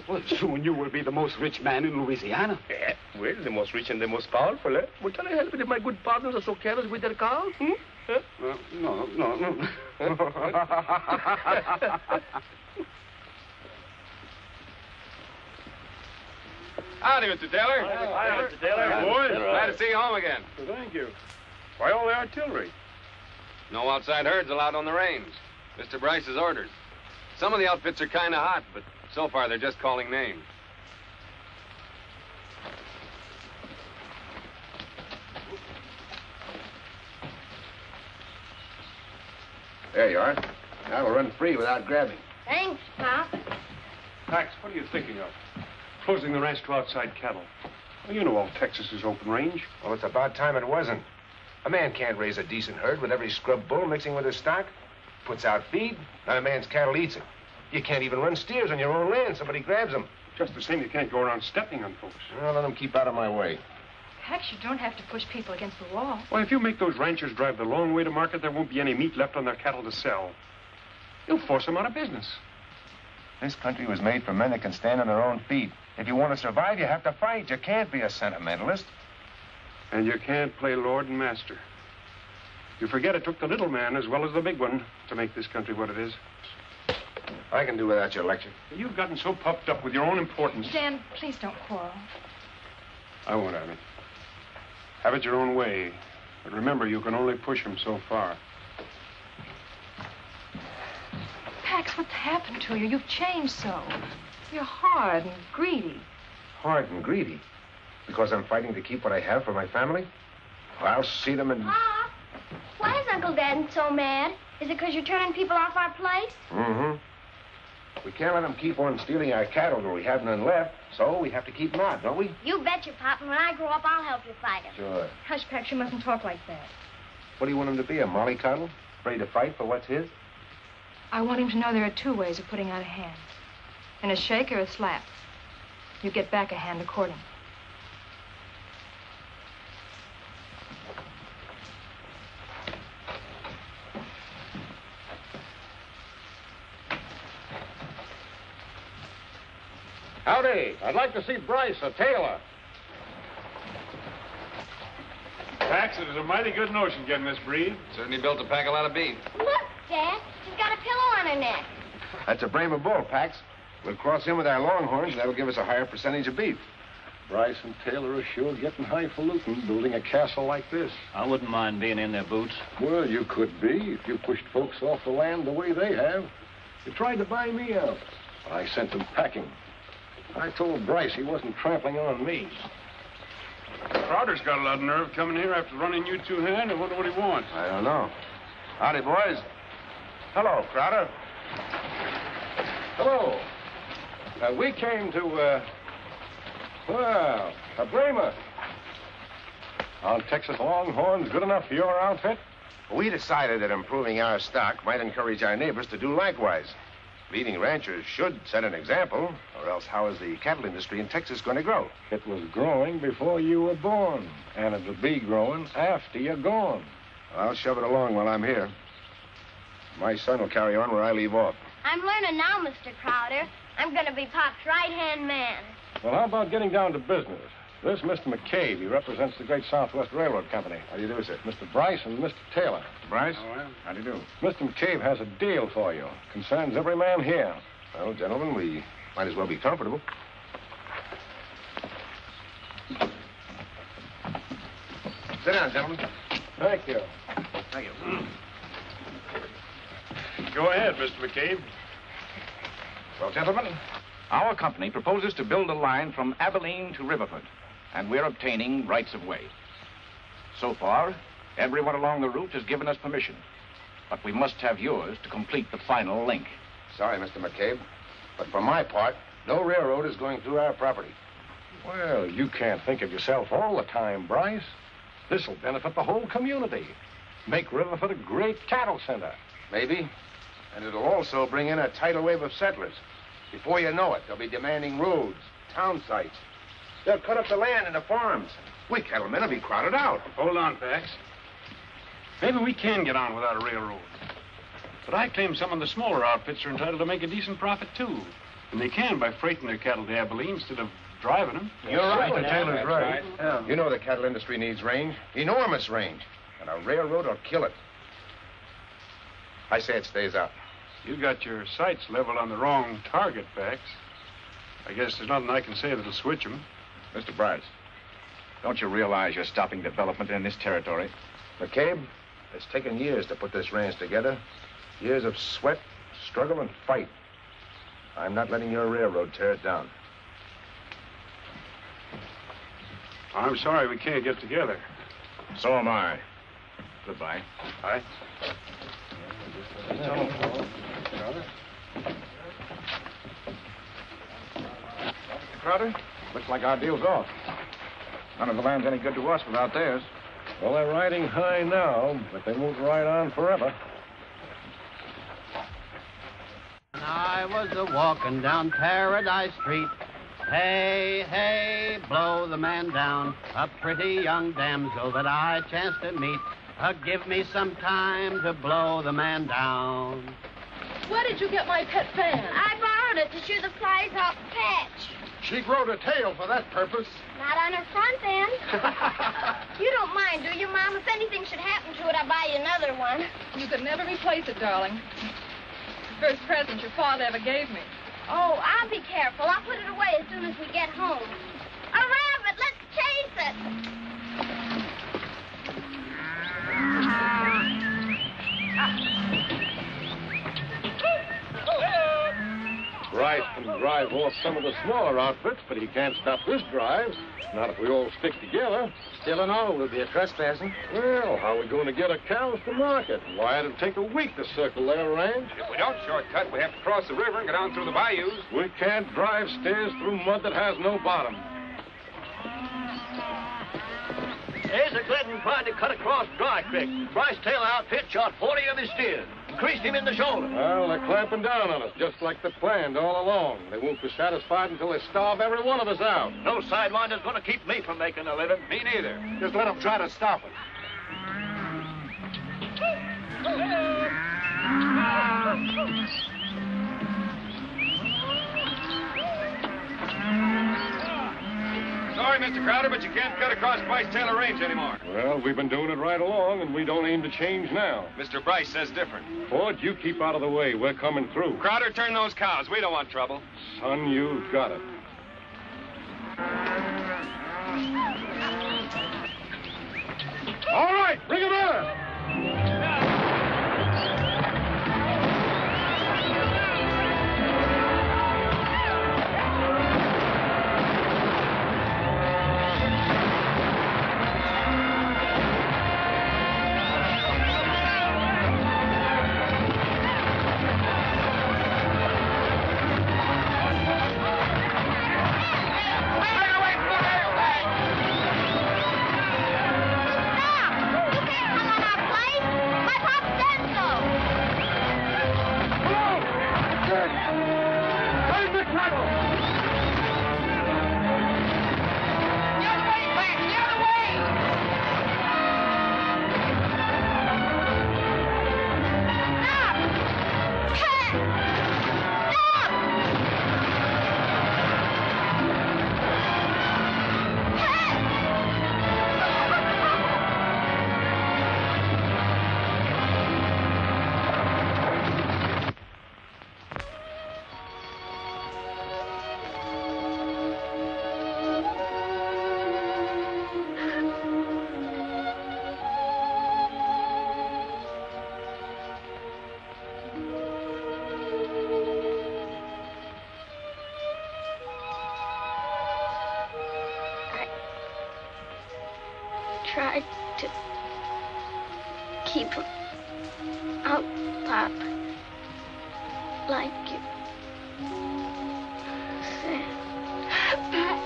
S13: Well, soon you will be the most rich man in Louisiana.
S3: Yeah, well, the most rich and the most powerful, eh? Well, can I help it if my good partners are so careless with their cows? Hmm? Huh?
S13: No.
S12: Howdy, Mr. Taylor.
S2: Hi, Mr. Taylor.
S12: Boys, glad to see you home again.
S2: Thank you. Why all the artillery?
S12: No outside herds allowed on the range. Mr. Bryce's orders. Some of the outfits are kind of hot, but so far they're just calling names.
S1: There you are. Now we'll run free without grabbing.
S11: Thanks, Pop.
S2: Pax, what are you thinking of? Closing the ranch to outside cattle. Well, you know all Texas is open range.
S1: Well, it's about time it wasn't. A man can't raise a decent herd with every scrub bull mixing with his stock. Puts out feed, now a man's cattle eats it. You can't even run steers on your own land. Somebody grabs them.
S2: Just the same, you can't go around stepping on folks.
S1: Well, let them keep out of my way.
S6: Perhaps you don't have to push people against the wall.
S2: Well, if you make those ranchers drive the long way to market, there won't be any meat left on their cattle to sell. You'll force them out of business.
S1: This country was made for men that can stand on their own feet. If you want to survive, you have to fight. You can't be a sentimentalist.
S2: And you can't play lord and master. You forget it took the little man as well as the big one to make this country what it is.
S1: I can do without your lecture.
S2: You've gotten so puffed up with your own importance.
S6: Dan, please don't quarrel.
S2: I won't have it. Have it your own way. But remember, you can only push him so far.
S6: Pax, what's happened to you? You've changed so. You're hard and greedy.
S1: Hard and greedy? Because I'm fighting to keep what I have for my family? Well, I'll see them in...
S11: Pop, why is Uncle Dan so mad? Is it because you're turning people off our place?
S1: Mm-hmm. We can't let them keep on stealing our cattle till we have none left, so we have to keep them out, don't we?
S11: You betcha, Pop, and when I grow up, I'll help you fight them.
S1: Sure.
S6: Hush, Pax, you mustn't talk like that.
S1: What do you want him to be, a mollycoddle? Afraid to fight for what's his?
S6: I want him to know there are two ways of putting out a hand. In a shake or a slap. You get back a hand accordingly.
S3: Howdy. I'd like to see Bryce or Taylor.
S2: Pax, it is a mighty good notion getting this breed.
S12: Certainly built to pack a lot of beef.
S11: Look, Dad, she's got a pillow on her neck.
S1: That's a Brahma bull, Pax. We'll cross in with our longhorns, and that'll give us a higher percentage of beef.
S14: Bryce and Taylor are sure getting highfalutin building a castle like this.
S9: I wouldn't mind being in their boots.
S14: Well, you could be if you pushed folks off the land the way they have. They tried to buy me out, but I sent them packing. I told Bryce he wasn't trampling on me.
S2: Crowder's got a lot of nerve coming here after running you two-hand. I wonder what he wants.
S1: I don't know. Howdy, boys. Hello, Crowder.
S14: Hello. We came to, Brahma. Are Texas Longhorns good enough for your outfit?
S1: We decided that improving our stock might encourage our neighbors to do likewise. Leading ranchers should set an example, or else how is the cattle industry in Texas going to grow?
S14: It was growing before you were born, and it'll be growing after you're gone.
S1: I'll shove it along while I'm here. My son will carry on where I leave off.
S11: I'm learning now, Mr. Crowder. I'm going to be Pop's right-hand man.
S14: Well, how about getting down to business? This Mr. McCabe, he represents the Great Southwest Railroad Company.
S1: How do you do, sir?
S14: Mr. Bryce and Mr. Taylor.
S1: Bryce?
S2: Oh, well.
S1: How do you do?
S14: Mr. McCabe has a deal for you. Concerns every man here.
S1: Well, gentlemen, we might as well be comfortable. Sit down, gentlemen.
S14: Thank you.
S1: Thank you.
S2: Go ahead, Mr. McCabe.
S15: Well, gentlemen, our company proposes to build a line from Abilene to Riverford, and we're obtaining rights of way. So far, everyone along the route has given us permission, but we must have yours to complete the final link.
S1: Sorry, Mr. McCabe, but for my part, no railroad is going through our property.
S14: Well, you can't think of yourself all the time, Bryce. This'll benefit the whole community. Make Riverford a great cattle center.
S1: Maybe. And it'll also bring in a tidal wave of settlers. Before you know it, they'll be demanding roads, town sites. They'll cut up the land into farms. We cattlemen will be crowded out.
S2: Hold on, Pax. Maybe we can get on without a railroad. But I claim some of the smaller outfits are entitled to make a decent profit, too. And they can by freighting their cattle to Abilene instead of driving them.
S1: You're right.
S14: The Taylor's right.
S1: Yeah. You know the cattle industry needs range. Enormous range. And a railroad will kill it. I say it stays out.
S2: You got your sights leveled on the wrong target, Pax. I guess there's nothing I can say that'll switch them.
S15: Mr. Bryce, don't you realize you're stopping development in this territory?
S1: McCabe, it's taken years to put this ranch together. Years of sweat, struggle, and fight. I'm not letting your railroad tear it down.
S2: I'm sorry we can't get together.
S15: So am I. Goodbye.
S2: Bye.
S15: Crowder, looks like our deal's off. None of the land's any good to us without theirs.
S14: Well, they're riding high now, but they won't ride on forever.
S7: I was a-walking down Paradise Street. Hey, hey, blow the man down. A pretty young damsel that I chanced to meet. Give me some time to blow the man down.
S8: Where did you get my pet fan?
S11: I borrowed it to shoo the flies off the patch.
S4: She growed a tail for that purpose.
S11: Not on her front end. You don't mind, do you, Mom? If anything should happen to it, I'll buy you another one.
S6: You could never replace it, darling. The first present your father ever gave me.
S11: Oh, I'll be careful. I'll put it away as soon as we get home. A rabbit! Let's chase it!
S14: Bryce can drive off some of the smaller outfits, but he can't stop this drive. Not if we all stick together.
S1: Still and all, we'll be a trespassing.
S14: Well, how are we going to get our cows to market? Why, it'll take a week to circle their range.
S12: If we don't shortcut, we have to cross the river and go down through the bayous.
S14: We can't drive stairs through mud that has no bottom.
S13: There's a Glidden trying to cut across Dry Creek. Bryce Taylor outfit shot 40 of his steers. Creased him in the shoulder.
S14: Well, they're clamping down on us, just like they planned all along. They won't be satisfied until they starve every one of us out.
S13: No sidewinder's going to keep me from making a living.
S12: Me neither.
S4: Just let them try to stop it.
S12: Sorry, Mr. Crowder, but you can't cut across Bryce Taylor Range anymore.
S14: Well, we've been doing it right along, and we don't aim to change now.
S12: Mr. Bryce says different.
S14: Ford, you keep out of the way. We're coming through.
S12: Crowder, turn those cows. We don't want trouble.
S14: Son, you've got it.
S11: tried to keep out, Pop. Like you said.
S8: Pat.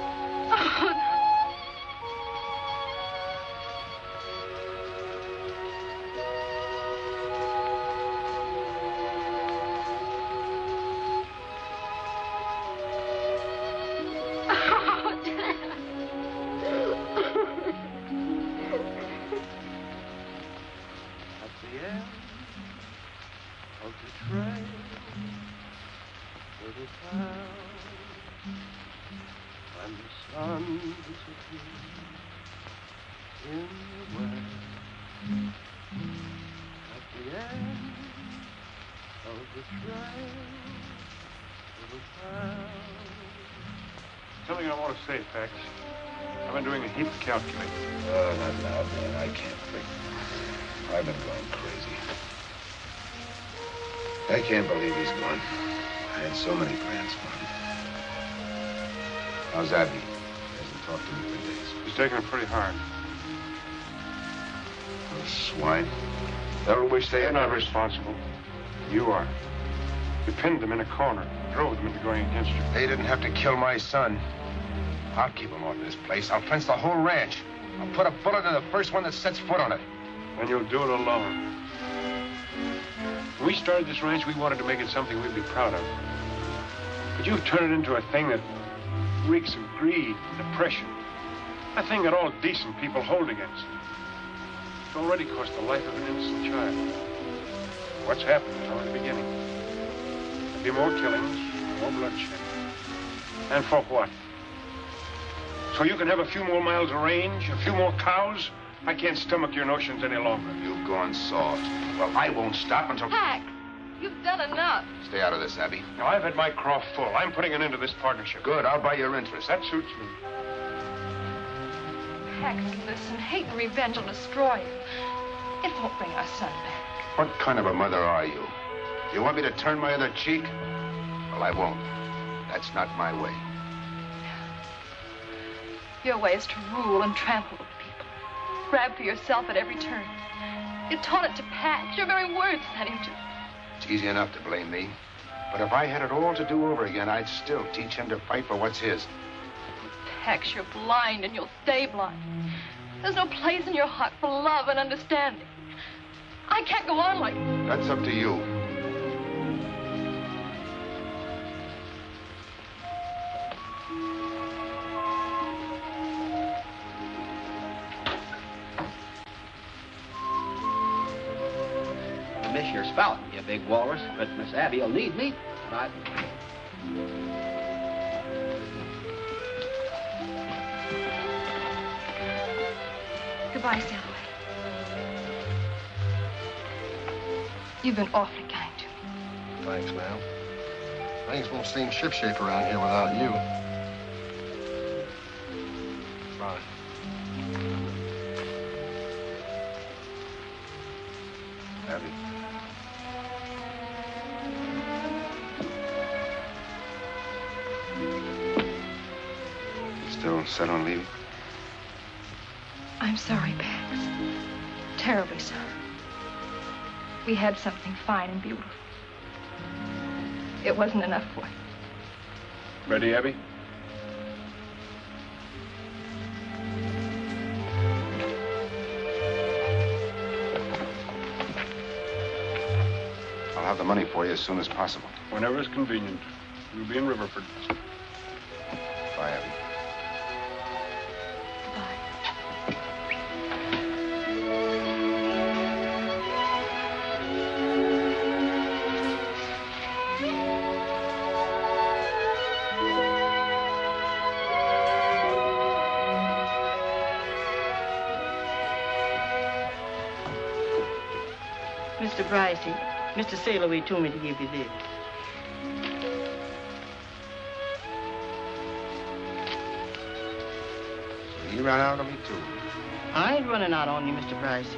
S8: Oh, no.
S2: Something I want to say, Pax. I've been doing a heap of calculating.
S1: Oh, not now, man. I can't think. I've been going crazy. I can't believe he's gone. I had so many plans for him. How's Abby? He hasn't talked to me for days.
S2: He's taking it pretty hard.
S1: Those swine. They'll wish they
S2: They're
S1: had
S2: not responsible. You are. You pinned them in a corner, drove them into going against you.
S1: They didn't have to kill my son. I'll keep him off this place. I'll fence the whole ranch. I'll put a bullet in the first one that sets foot on it.
S2: And you'll do it alone. When we started this ranch, we wanted to make it something we'd be proud of. But you've turned it into a thing that reeks of greed and depression. A thing that all decent people hold against. It's already cost the life of an innocent child. What's happened is only the beginning. There'll be more killings, more bloodshed. And for what? So you can have a few more miles of range, a few more cows? I can't stomach your notions any longer.
S1: You've gone soft. Well, I won't stop until...
S6: Pax, you've done enough.
S1: Stay out of this, Abby.
S2: Now, I've had my craw full. I'm putting an end to this partnership.
S1: Good, I'll buy your interest.
S2: That suits me.
S6: Pax, listen, hate and revenge will destroy you. It won't bring our son back.
S1: What kind of a mother are you? You want me to turn my other cheek? Well, I won't. That's not my way.
S6: Your way is to rule and trample over people. Grab for yourself at every turn. You taught it to Pax. Your very words led him to...
S1: It's easy enough to blame me. But if I had it all to do over again, I'd still teach him to fight for what's his.
S6: Pax, you're blind and you'll stay blind. There's no place in your heart for love and understanding. I can't go on like this.
S1: That's up to you.
S7: Miss your spouting, you big walrus, but Miss Abby will need me. But...
S6: Goodbye, Sailaway. You've been awfully kind to me.
S4: Thanks, ma'am. Things won't seem shipshape around here without you. Bye.
S1: Abby. Still set on leaving?
S6: I'm sorry, Pax. Terribly sorry. We had something fine and beautiful. It wasn't enough for you.
S2: Ready, Abby?
S1: I'll have the money for you as soon as possible.
S2: Whenever it's convenient. We'll be in Riverford.
S1: Bye, Abby.
S16: Mr. Brycey, Mr. Sailaway told me to give you this.
S1: He ran out on me, too.
S16: I ain't running out on you, Mr. Brycey.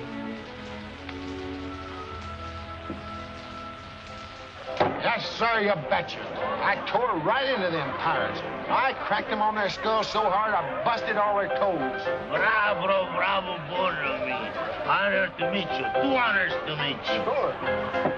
S4: Yes, Yes, sir, you betcha. I tore right into them pirates. I cracked them on their skulls so hard I busted all their toes.
S17: Bravo, bravo, Borromi. Honor to meet you. 2 honors to meet you.
S4: Sure.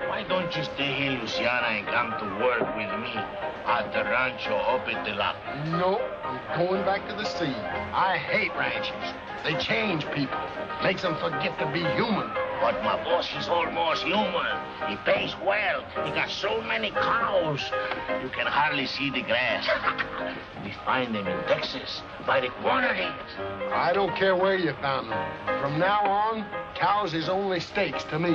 S17: Why don't you stay here, Luciana, and come to work with me at the rancho Opetelac?
S4: No, I'm going back to the sea. I hate ranches. They change people. Makes them forget to be human.
S17: But my boss is almost human. He pays well. He got so many cows, you can hardly see the grass. We find them in Texas by the quantities.
S4: I don't care where you found them. From now on, cows is only steaks to me.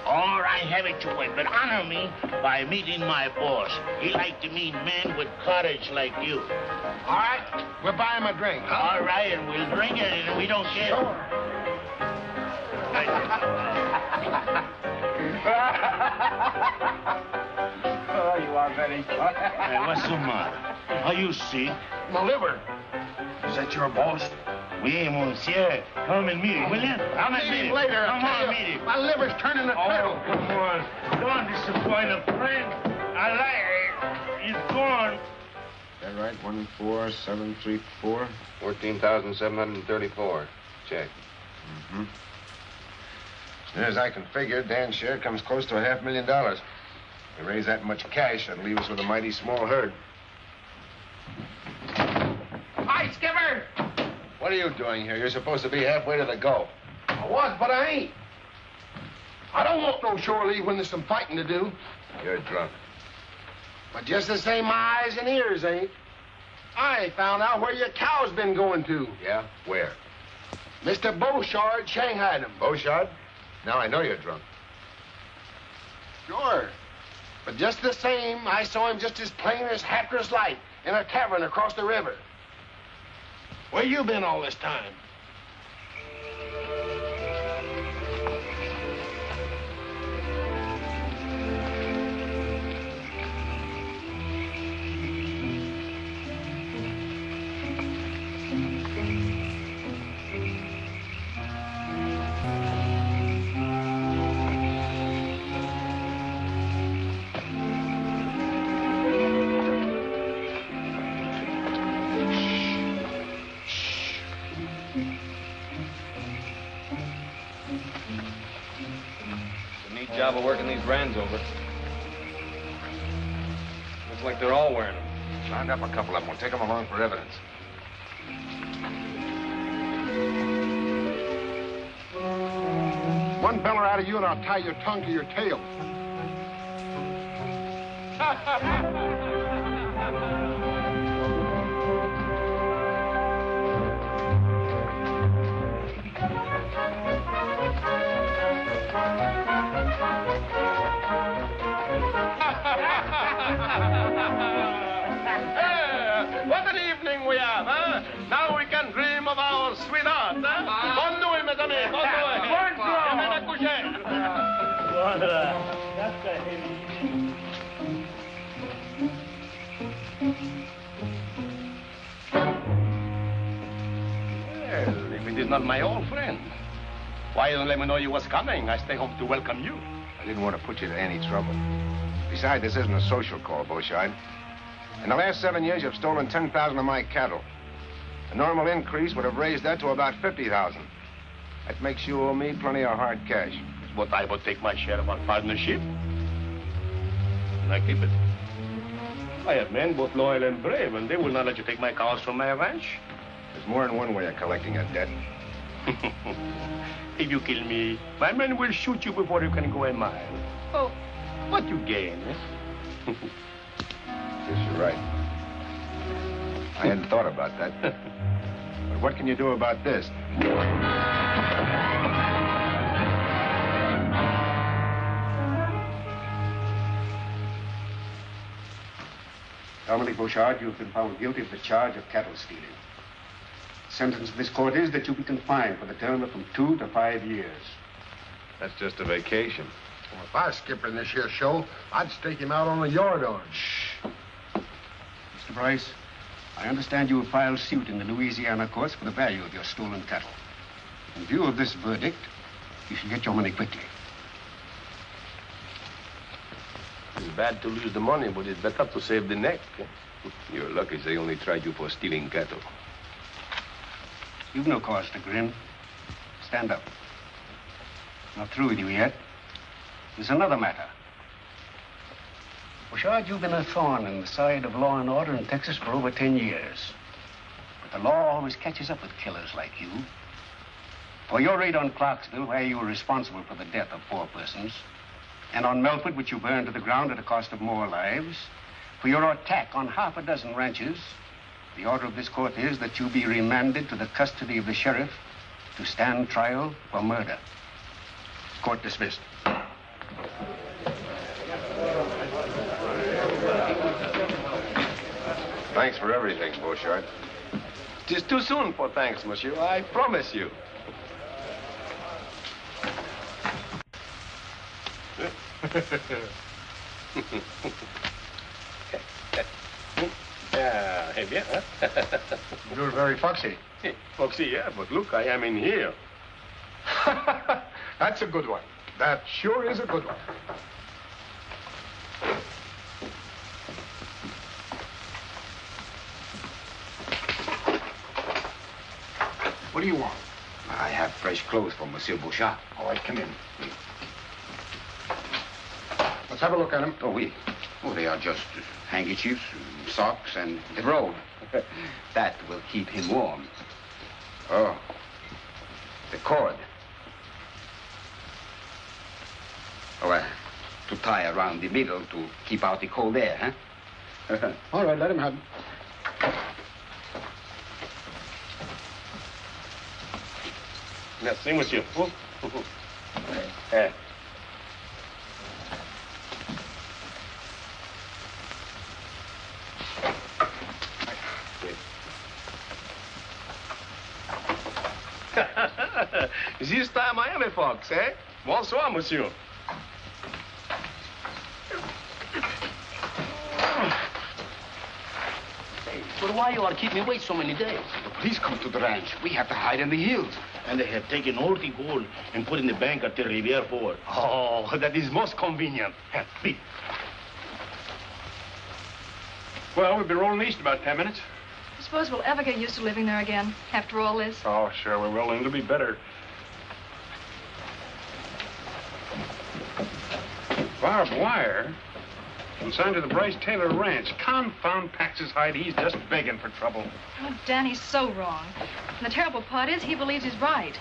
S17: All right, have it your way, but honor me by meeting my boss. He like to meet men with courage like you.
S4: All right, we'll buy him a drink.
S17: All right, and we'll drink it, and we don't care.
S4: Sure.
S17: Oh, you are very funny. Hey, what's the matter? Are you sick?
S4: My liver. Is that your boss?
S17: Oui, monsieur. Come and meet him, will you? Come and meet him.
S4: Later.
S17: Come on, meet him.
S4: My liver's turning a turtle.
S17: Come on. Don't disappoint a friend. I like it. He's gone.
S1: Is that right? 14734?
S12: 14,734. Check.
S1: Mm-hmm. As near as I can figure, Dan's share comes close to $500,000. We raise that much cash, that'll leave us with a mighty small herd.
S4: Hi, Skipper!
S1: What are you doing here? You're supposed to be halfway to the Gulf.
S4: I was, but I ain't. I don't want no shore leave when there's some fighting to do.
S1: You're drunk.
S4: But just the same, my eyes and ears ain't. I found out where your cow's been going to.
S1: Yeah? Where?
S4: Mr. Beauchard shanghaied him.
S1: Beauchard? Now I know you're drunk.
S4: Sure. But just the same, I saw him just as plain as Hatteras light in a tavern across the river. Where you been all this time?
S12: Job of working these brands over. Looks like they're all wearing them.
S1: Round up a couple of them. We'll take them along for evidence.
S4: One beller out of you and I'll tie your tongue to your tail.
S3: What an evening we have, huh? Now we can dream of our sweetheart, huh? Bonne nuit, mes amis. Bonne nuit. Amen à coucher.
S17: Voilà. That's a heavy.
S3: Well, if it is not my old friend, why you don't let me know you was coming? I stay home to welcome you.
S1: I didn't want to put you to any trouble. Besides, this isn't a social call, Beauchard. In the last 7 years, you've stolen 10,000 of my cattle. A normal increase would have raised that to about 50,000. That makes you owe me plenty of hard cash.
S3: But I will take my share of our partnership. And I keep it. I have men both loyal and brave, and they will not let you take my cows from my ranch.
S1: There's more than one way of collecting a debt.
S3: If you kill me, my men will shoot you before you can go a mile. Oh, what you gain, eh?
S1: Yes, you're right. I hadn't thought about that. But what can you do about this?
S18: Dominic Beauchard, you have been found guilty of the charge of cattle stealing. The sentence of this court is that you be confined for the term of from 2 to 5 years.
S12: That's just a vacation.
S4: Well, if I was skippering this here show, I'd stake him out on the yard arm.
S18: Shh. Mr. Bryce, I understand you have filed suit in the Louisiana courts for the value of your stolen cattle. In view of this verdict, you should get your money quickly.
S3: It's bad to lose the money, but it's better to save the neck.
S1: You're lucky they only tried you for stealing cattle.
S18: You've no cause to grin. Stand up. Not through with you yet. There's another matter. Bouchard, you've been a thorn in the side of law and order in Texas for over 10 years. But the law always catches up with killers like you. For your raid on Clarksville, where you were responsible for the death of 4 persons, and on Melford, which you burned to the ground at a cost of more lives, for your attack on half a dozen ranches, the order of this court is that you be remanded to the custody of the sheriff to stand trial for murder. Court dismissed.
S1: Thanks for everything, Bouchard.
S3: It is too soon for thanks, monsieur. I promise you. Eh bien, hein?
S4: You're very foxy.
S3: Foxy, yeah, but look, I am in here.
S4: That's a good one. That sure is a good one. What do you want?
S18: I have fresh clothes for Monsieur Bouchard.
S4: All right, come in. Let's have a look at them.
S18: Oh, oui. Oh, they are just handkerchiefs, socks, and the robe. That will keep him warm. Oh, the cord. Oh, to tie around the middle to keep out the cold air, huh?
S4: All right, let him have them.
S3: Merci, monsieur. This time I am a fox, eh? Bonsoir, monsieur.
S17: But why you are keep me wait so many days?
S18: The police come to the ranch. We have to hide in the hills.
S17: And they have taken all the gold and put in the bank at the Riviera Ford.
S3: Oh, that is most convenient. Please.
S2: Well, we'll be rolling east about 10 minutes.
S6: I suppose we'll ever get used to living there again after all this.
S2: Oh, sure we will, and it'll be better. Barbed wire? Consigned to the Bryce Taylor Ranch. Confound Pax's hide. He's just begging for trouble.
S6: Oh, Danny's so wrong. And the terrible part is he believes he's right.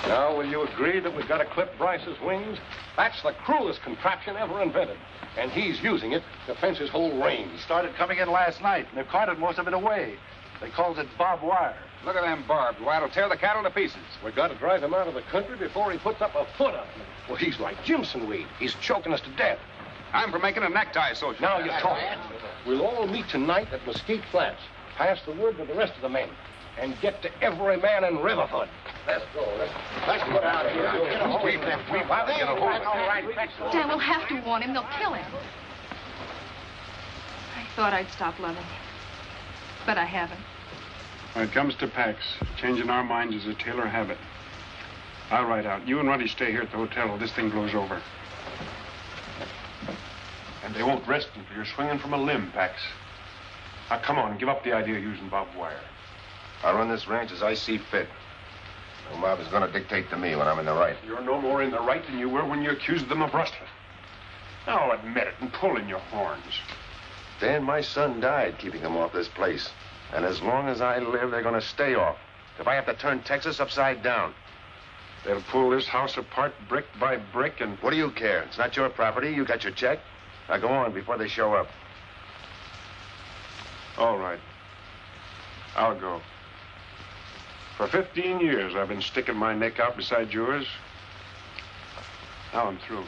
S14: Now, will you agree that we've got to clip Bryce's wings? That's the cruelest contraption ever invented. And he's using it to fence his whole range.
S9: Started coming in last night, and they've carted most of it away. They called it barbed wire.
S12: Look at them barbed wire. It'll tear the cattle to pieces.
S14: We've got to drive him out of the country before he puts up a foot on it. Well, he's like Jimson Weed. He's choking us to death.
S12: I'm for making a necktie social.
S14: Now you talk. We'll all meet tonight at Mesquite Flats. Pass the word to the rest of the men. And get to every man in Riverfoot. Let's go. Let's get out of here. We've got to get a hold of it.
S6: Dan, we'll have to warn him. They'll kill him. I thought I'd stop loving him. But I haven't.
S2: When it comes to Pax, changing our minds is a Taylor habit. I'll ride out. You and Ruddy stay here at the hotel till this thing blows over.
S14: And they won't rest until you're swinging from a limb, Pax. Now, come on, give up the idea of using barbed wire.
S1: I run this ranch as I see fit. No mob is going to dictate to me when I'm in the right.
S14: You're no more in the right than you were when you accused them of rustling. Now admit it and pull in your horns.
S1: Dan, my son died keeping them off this place. And as long as I live, they're going to stay off. If I have to turn Texas upside down.
S14: They'll pull this house apart brick by brick and...
S1: What do you care? It's not your property. You got your check. Now go on before they show up.
S2: All right. I'll go. For 15 years, I've been sticking my neck out beside yours. Now I'm through.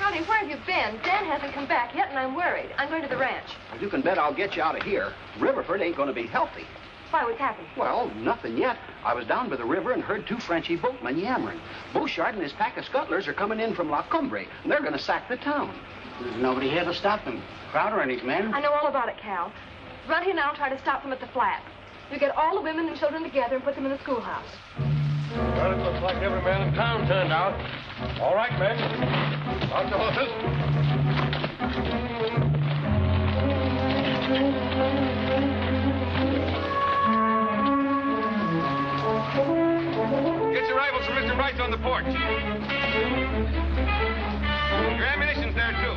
S6: Ronnie, where have you been? Dan hasn't come back yet, and I'm worried. I'm going to the ranch.
S7: You can bet I'll get you out of here. Riverford ain't going to be healthy.
S6: Why, what's happened?
S7: Well, nothing yet. I was down by the river and heard 2 Frenchy boatmen yammering. Bouchard and his pack of scuttlers are coming in from La Cumbre, and they're going to sack the town.
S5: There's nobody here to stop them. Crowder and his men.
S6: I know all about it, Cal. Run here now and try to stop them at the flat. You get all the women and children together and put them in the schoolhouse.
S14: Well, it looks like every man in town turned out. All right, men. On the horses.
S12: Get your rifles from Mr. Bryce on the porch. Your ammunition's there, too.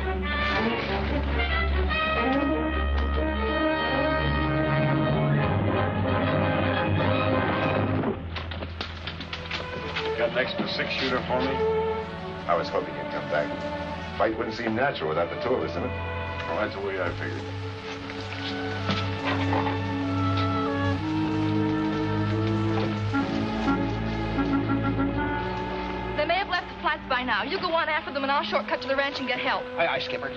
S2: Got an extra 6-shooter for me?
S1: I was hoping you'd come back. Fight wouldn't seem natural without the two of us in it.
S2: Well, that's the way I figured.
S6: They may have left the flats by now. You go on after them and I'll shortcut to the ranch and get help.
S18: Aye, aye, Skipper.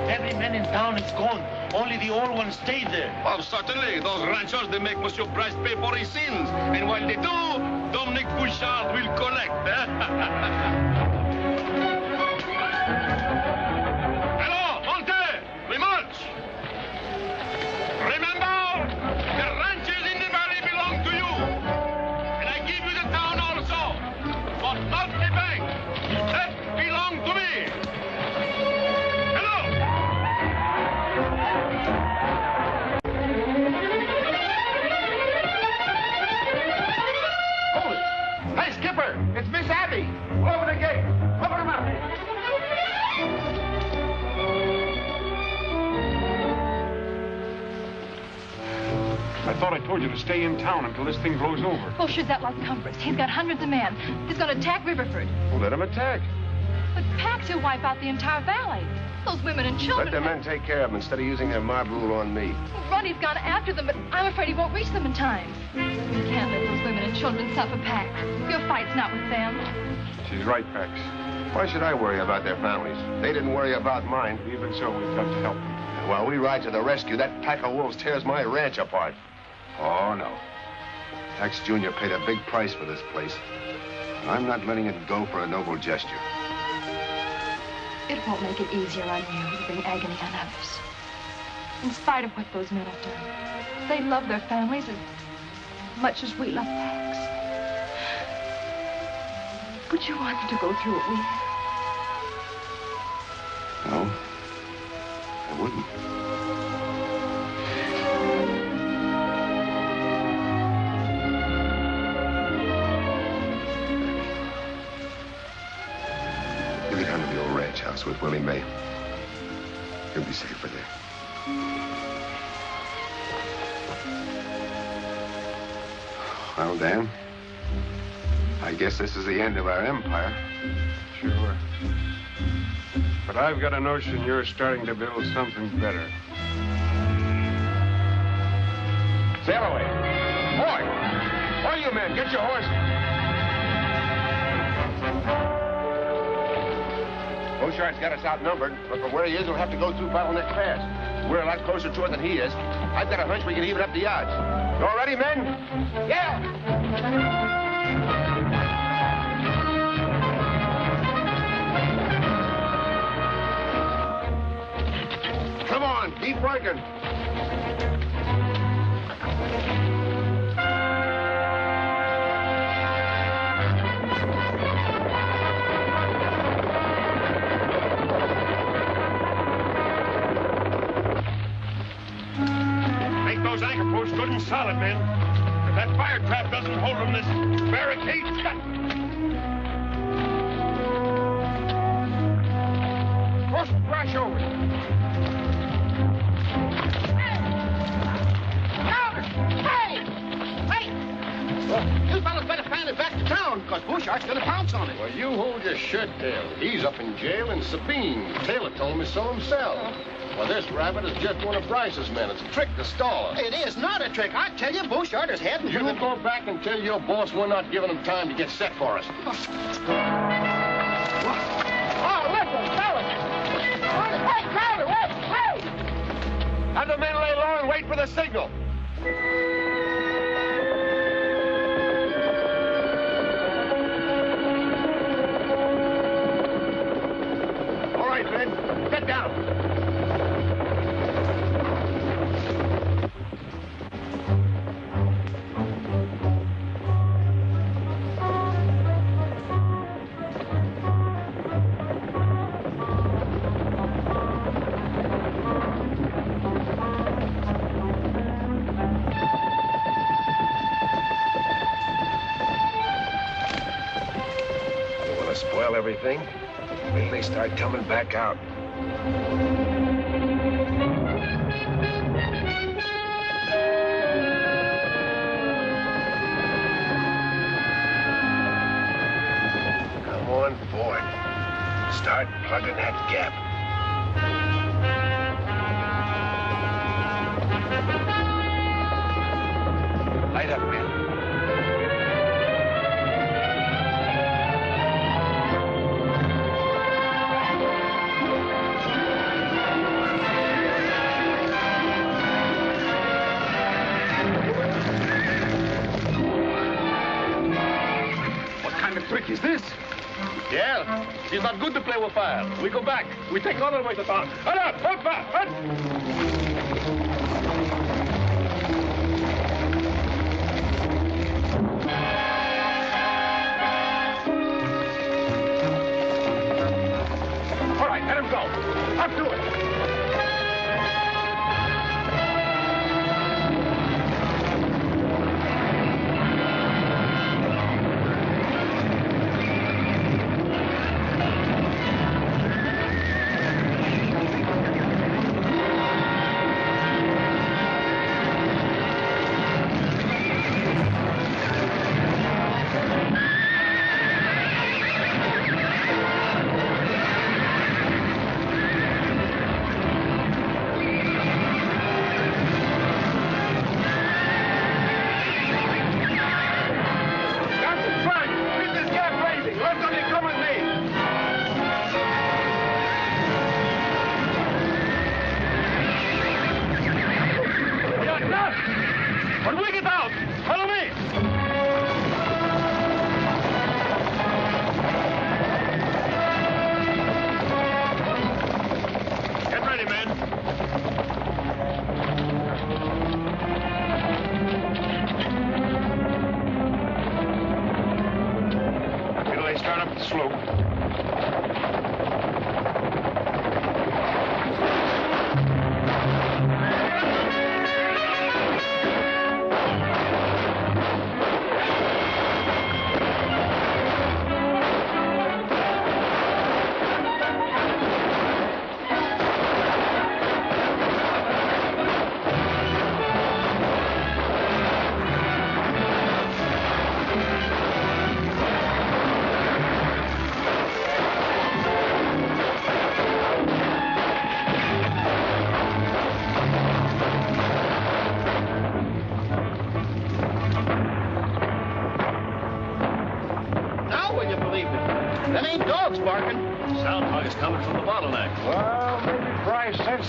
S17: Every man in town is gone. Only the old ones stayed there.
S3: Well, certainly. Those ranchers, they make Monsieur Bryce pay for his sins. And while they do, Dominic Bouchard will collect. Hello, Monte! We march! Remember, the ranches in the valley belong to you. And I give you the town also. But not the bank. That belong to me.
S4: Hey, Skipper, it's Miss Abby. Open the gate. Open them up.
S2: I thought I told you to stay in town until this thing blows over.
S6: Bouchard's at Las Cumbres. He's got hundreds of men. He's going to attack Riverford.
S1: Well, let him attack.
S6: But Pax will wipe out the entire valley. Those women and children...
S1: Let the men take care of them instead of using their mob rule on me.
S6: Ronnie's gone after them, but I'm afraid he won't reach them in time. You can't let those women and children suffer, Pax. Your fight's not with them.
S2: She's right, Pax.
S1: Why should I worry about their families? They didn't worry about mine.
S2: Even so, we've got to help them.
S1: While we ride to the rescue, that pack of wolves tears my ranch apart. Oh, no. Pax Jr. paid a big price for this place. And I'm not letting it go for a noble gesture.
S6: It won't make it easier on you to bring agony on others. In spite of what those men have done, they love their families as much as we love Pax. Would you want them to go through what we have?
S1: No, I wouldn't. You get down to the old ranch house with Willie May. You'll be safer there. Well, Dan, I guess this is the end of our empire.
S2: Sure. But I've got a notion you're starting to build something better.
S1: Sail away. Boy! All you men, get your horses. Bouchard's got us outnumbered, but from where he is, we'll have to go through Bottleneck Pass. We're a lot closer to it than he is. I've got a hunch we can even up the odds. You all ready, men? Yeah! Come on, keep working.
S3: Make those anchor posts good and solid, men. If that fire trap doesn't hold them, this barricade's got...
S4: Push brush over. Hey! Well, you fellas better find it back to town, because Bouchard's gonna pounce on it.
S14: Well, you hold your shirt tail. He's up in jail in Sabine. Taylor told me so himself. Well, this rabbit is just one of Bryce's men. It's a trick to stall us.
S4: It is not a trick. I tell you, Bouchard is heading
S14: You
S4: for the...
S14: go back and tell your boss we're not giving him time to get set for us.
S4: Oh, listen, fellas. Hey, Crowder, wait, hey!
S1: Have the men lay low and wait for the signal. Everything. Wait till they start coming back out. Come on board. Start plugging that gap. Light up, man.
S3: Trick is this? Yeah, it's not good to play with fire. We go back. We take another way to town. Hold fast! All right, let him go. Up to it.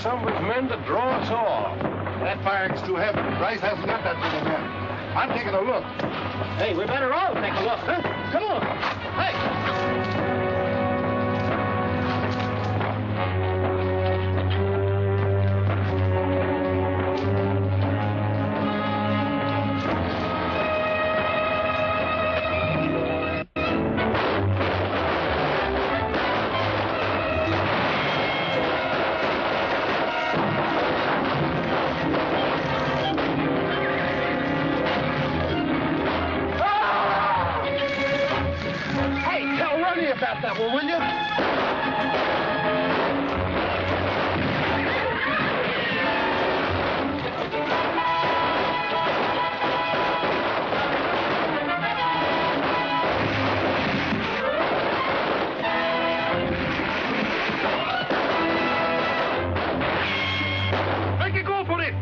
S3: Some of his men to draw us off.
S4: That firing's too heavy. Bryce hasn't got that many men. I'm taking a look.
S13: Hey, we better all take a look, huh? Come on. Hey!
S4: About that one, will you?
S3: Make it go for it!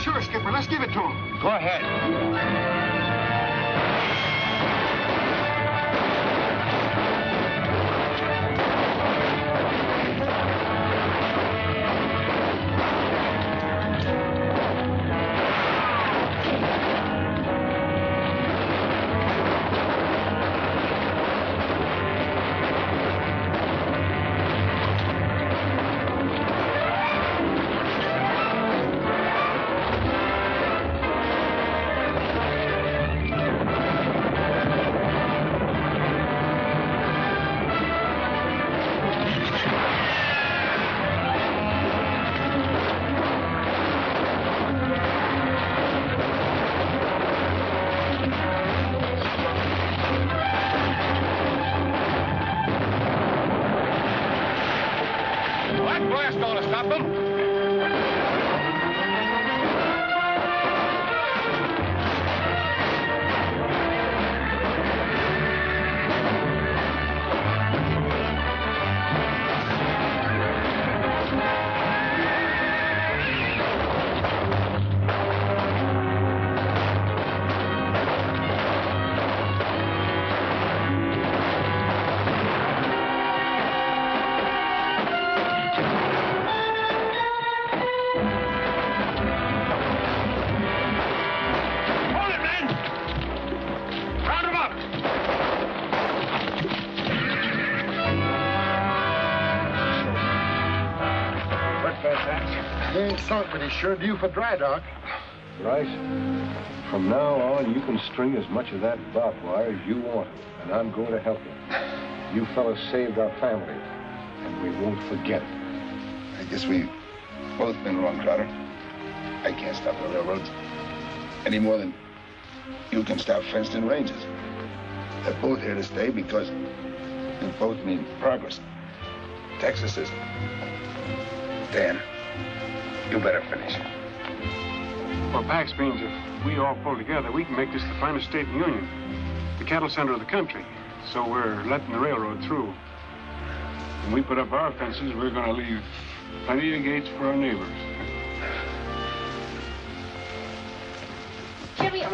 S4: Sure, Skipper. Let's give it to him.
S14: Go ahead.
S3: That blast ought to stop them.
S4: He ain't sunk, but he's sure due for dry dock.
S14: Bryce, from now on, you can string as much of that barbed wire as you want, and I'm going to help you. You fellas saved our family, and we won't forget it.
S1: I guess we've both been wrong, Crowder. I can't stop the railroads any more than you can stop fenced-in ranges. They're both here to stay because they both mean progress. Texas is... Dan, you better finish.
S2: Well, Pax means if we all pull together, we can make this the finest state in the Union, the cattle center of the country. So we're letting the railroad through. When we put up our fences, we're going to leave plenty of gates for our neighbors.
S7: Jimmy!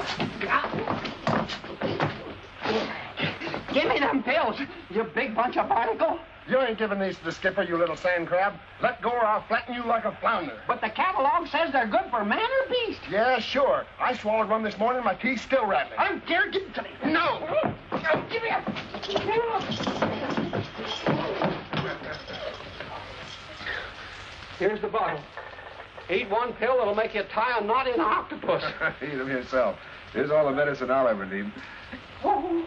S7: Give me them pills, you big bunch of barnacle.
S4: You ain't giving these to the skipper, you little sand crab. Let go or I'll flatten you like a flounder.
S7: But the catalog says they're good for man or beast.
S4: Yeah, sure. I swallowed one this morning, my teeth's still rattling.
S7: I'm scared. Give it to me.
S4: No!
S7: No, give me a... Here's the bottle. Eat one pill that'll make you tie a knot in an octopus.
S14: Eat them yourself. Here's all the medicine I'll ever need.
S7: Oh.